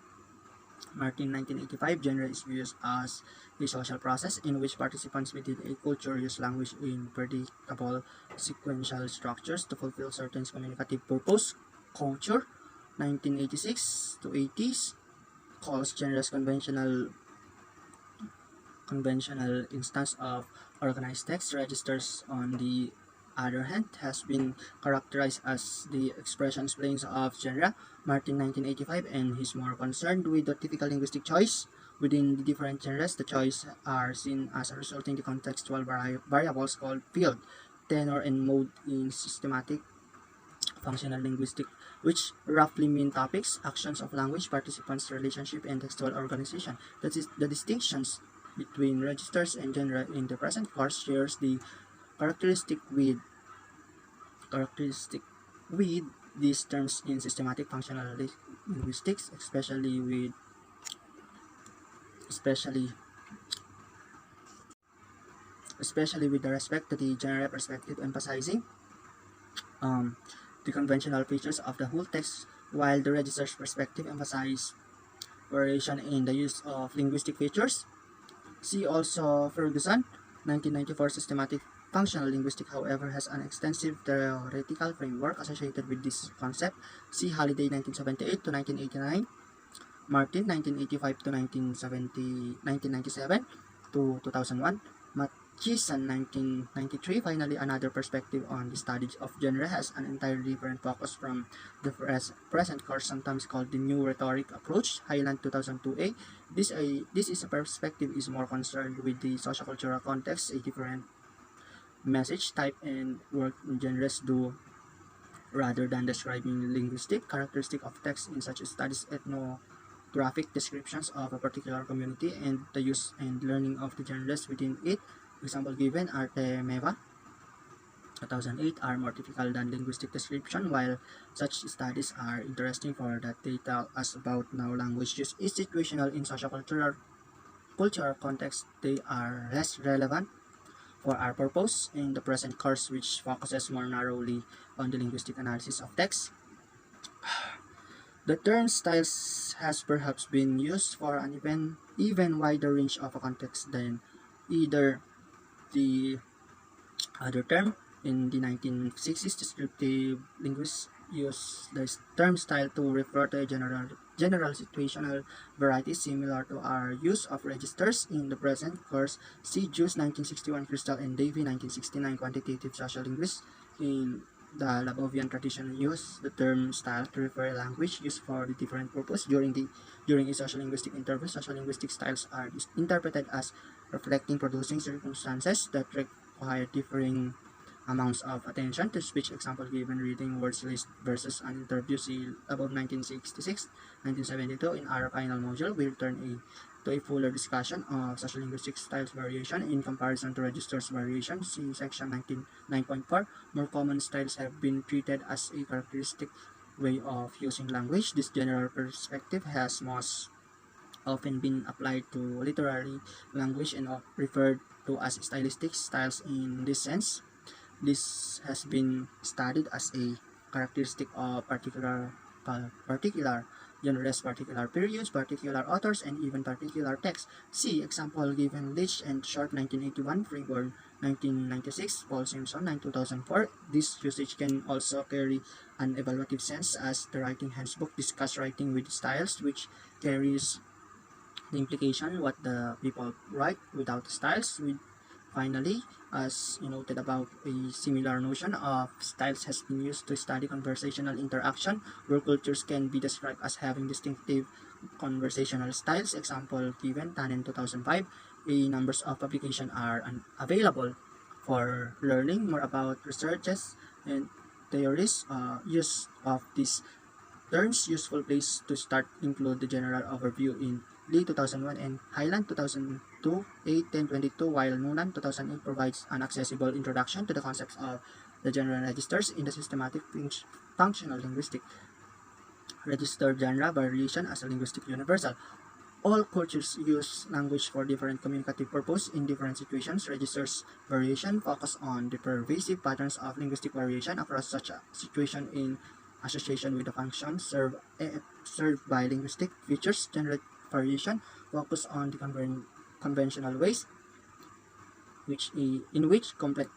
Martin 1985, genre is used as a social process in which participants within a culture use language in predictable sequential structures to fulfill certain communicative purpose. Culture 1986 to 80s calls genres conventional instance of organized text. Registers, on the other hand, has been characterized as the expressions planes of genre. Martin 1985, and he's more concerned with the typical linguistic choice within the different genres. The choice are seen as a resulting the contextual variables called field, tenor, and mode in systematic functional linguistic, which roughly mean topics, actions of language, participants, relationship, and textual organization. That is the distinctions between registers and genre in the present course shares the characteristic with these terms in systematic functional linguistics, especially with the respect to the genre perspective, emphasizing the conventional features of the whole text, while the register's perspective emphasizes variation in the use of linguistic features. See also Ferguson 1994, Systematic Functional linguistics, however, has an extensive theoretical framework associated with this concept. See Halliday 1978 to 1989, Martin 1985 to 1997 to 2001, Matthiessen 1993. Finally, another perspective on the study of genre has an entirely different focus from the present course, sometimes called the New Rhetoric Approach, Highland 2002a. This is a perspective is more concerned with the sociocultural context, a different message type and work in genres do rather than describing linguistic characteristic of text in such studies, ethnographic descriptions of a particular community and the use and learning of the genres within it. Example given, Artemeva 2008 are more typical than linguistic description. While such studies are interesting for that they tell us about how language use is situational in sociocultural cultural context, they are less relevant for our purpose in the present course, which focuses more narrowly on the linguistic analysis of text. The term styles has perhaps been used for an even wider range of a context than either the other term. In the 1960s, descriptive linguists used the term style to refer to a general situational variety similar to our use of registers in the present course. See Juice 1961, Crystal and Davy 1969, quantitative social linguists. In the Labovian tradition use the term style to refer a language used for the different purpose. During a social linguistic interval, social linguistic styles are interpreted as reflecting producing circumstances that require differing amounts of attention to speech. Example given, reading words list versus an interview. See above 1966, 1972. In our final module, we return to a fuller discussion of social linguistic styles variation in comparison to registers variation. See section 9.4. More common styles have been treated as a characteristic way of using language. This general perspective has most often been applied to literary language and referred to as stylistic styles. In this sense, this has been studied as a characteristic of particular genres, particular periods, particular authors, and even particular texts. See example given, Leach and Short 1981, Freeborn 1996, Paul Simpson 2004. This usage can also carry an evaluative sense, as the Writing Handbook discuss writing with styles, which carries the implication what the people write without styles. Finally, as noted above, a similar notion of styles has been used to study conversational interaction, where cultures can be described as having distinctive conversational styles. Example given, Tannen 2005. A numbers of publications are available for learning more about researches and theories. Use of these terms, useful place to start include the general overview in Lee 2001 and Highland 2002, 8, 10, 22, while Noonan 2008 provides an accessible introduction to the concepts of the general registers in the systematic functional linguistic. Register genre variation as a linguistic universal. All cultures use language for different communicative purpose in different situations. Registers variation focus on the pervasive patterns of linguistic variation across such a situation in association with the function served by linguistic features. General variation focus on the conventional ways in which complete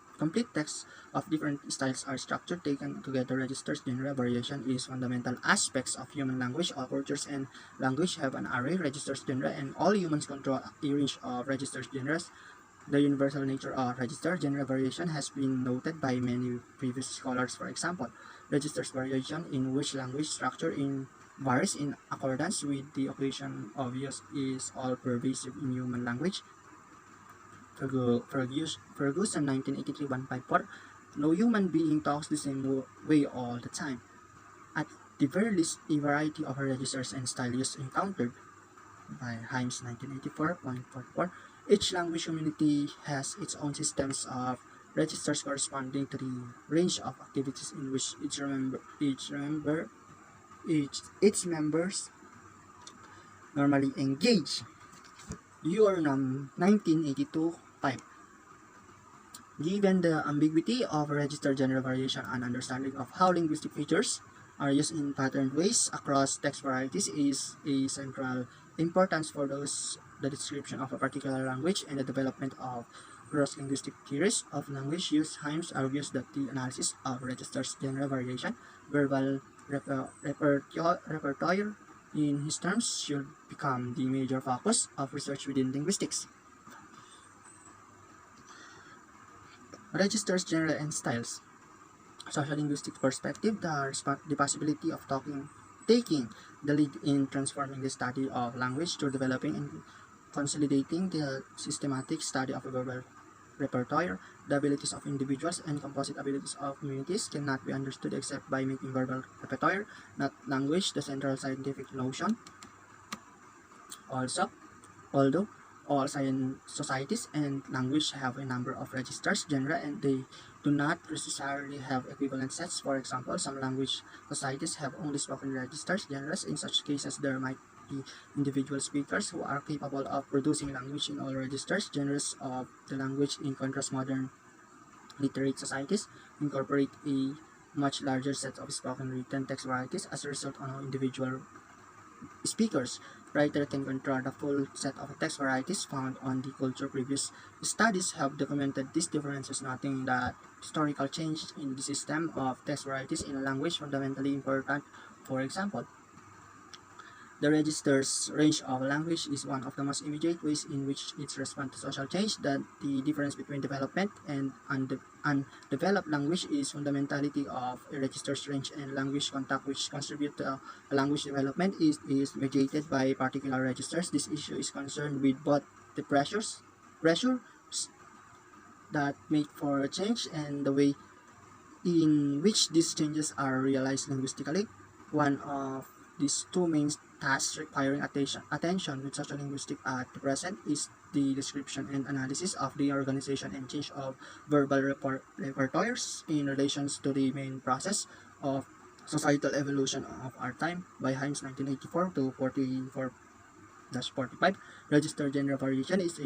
texts of different styles are structured. Taken together, registers genre variation is fundamental aspects of human language. All cultures and language have an array registers genre, and all humans control a range of registers genres. The universal nature of register genre variation has been noted by many previous scholars. For example, registers variation in which language structure varies in accordance with the occasion of use is all pervasive in human language. Ferguson 1983, 154. No human being talks the same way all the time. At the very least, a variety of registers and style use encountered. By Himes 1984, 144. Each language community has its own systems of registers corresponding to the range of activities in which its members normally engage. Urnam 1982, 5. Given the ambiguity of register genre variation, an understanding of how linguistic features are used in patterned ways across text varieties is a central importance for the description of a particular language and the development of cross-linguistic theories of language use, Himes argues that the analysis of registers general variation, verbal repertoire in his terms should become the major focus of research within linguistics. Registers general and styles. Sociolinguistic perspective, the possibility of taking the lead in transforming the study of language through developing and consolidating the systematic study of verbal repertoire. The abilities of individuals and composite abilities of communities cannot be understood except by making verbal repertoire, not language, the central scientific notion. Although all science societies and language have a number of registers, genera, and they do not necessarily have equivalent sets. For example, some language societies have only spoken registers, genres. In such cases, there might be individual speakers who are capable of producing language in all registers, genres of the language. In contrast, modern literate societies incorporate a much larger set of spoken written text varieties. As a result, on individual speakers, writer can control the full set of text varieties found on the culture. Previous studies have documented these differences, noting that historical change in the system of text varieties in a language fundamentally important. For example, the register's range of language is one of the most immediate ways in which it responds to social change. That the difference between development and undeveloped language is fundamentality of a register's range, and language contact which contribute to language development is mediated by particular registers. This issue is concerned with both the pressures that make for a change and the way in which these changes are realized linguistically. One of these two main tasks requiring attention with sociolinguistics at the present is the description and analysis of the organization and change of verbal repertoires in relations to the main process of societal evolution of our time. By Himes 1984 to 44-45, register general variation is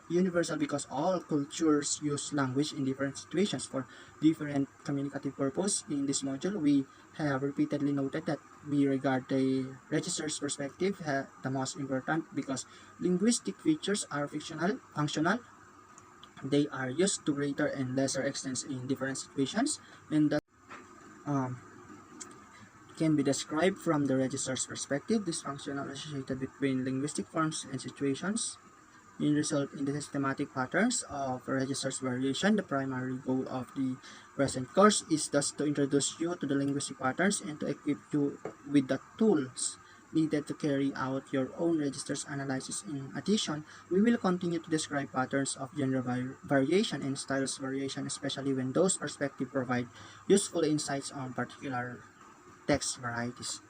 universal because all cultures use language in different situations for different communicative purpose. In this module, we have repeatedly noted that we regard the register's perspective the most important because linguistic features are functional. They are used to greater and lesser extents in different situations, and that can be described from the register's perspective. This functional associated between linguistic forms and situations in result in the systematic patterns of register's variation. The primary goal of the present course is thus to introduce you to the linguistic patterns and to equip you with the tools needed to carry out your own register's analysis. In addition, we will continue to describe patterns of general variation and styles variation, especially when those perspectives provide useful insights on particular text varieties.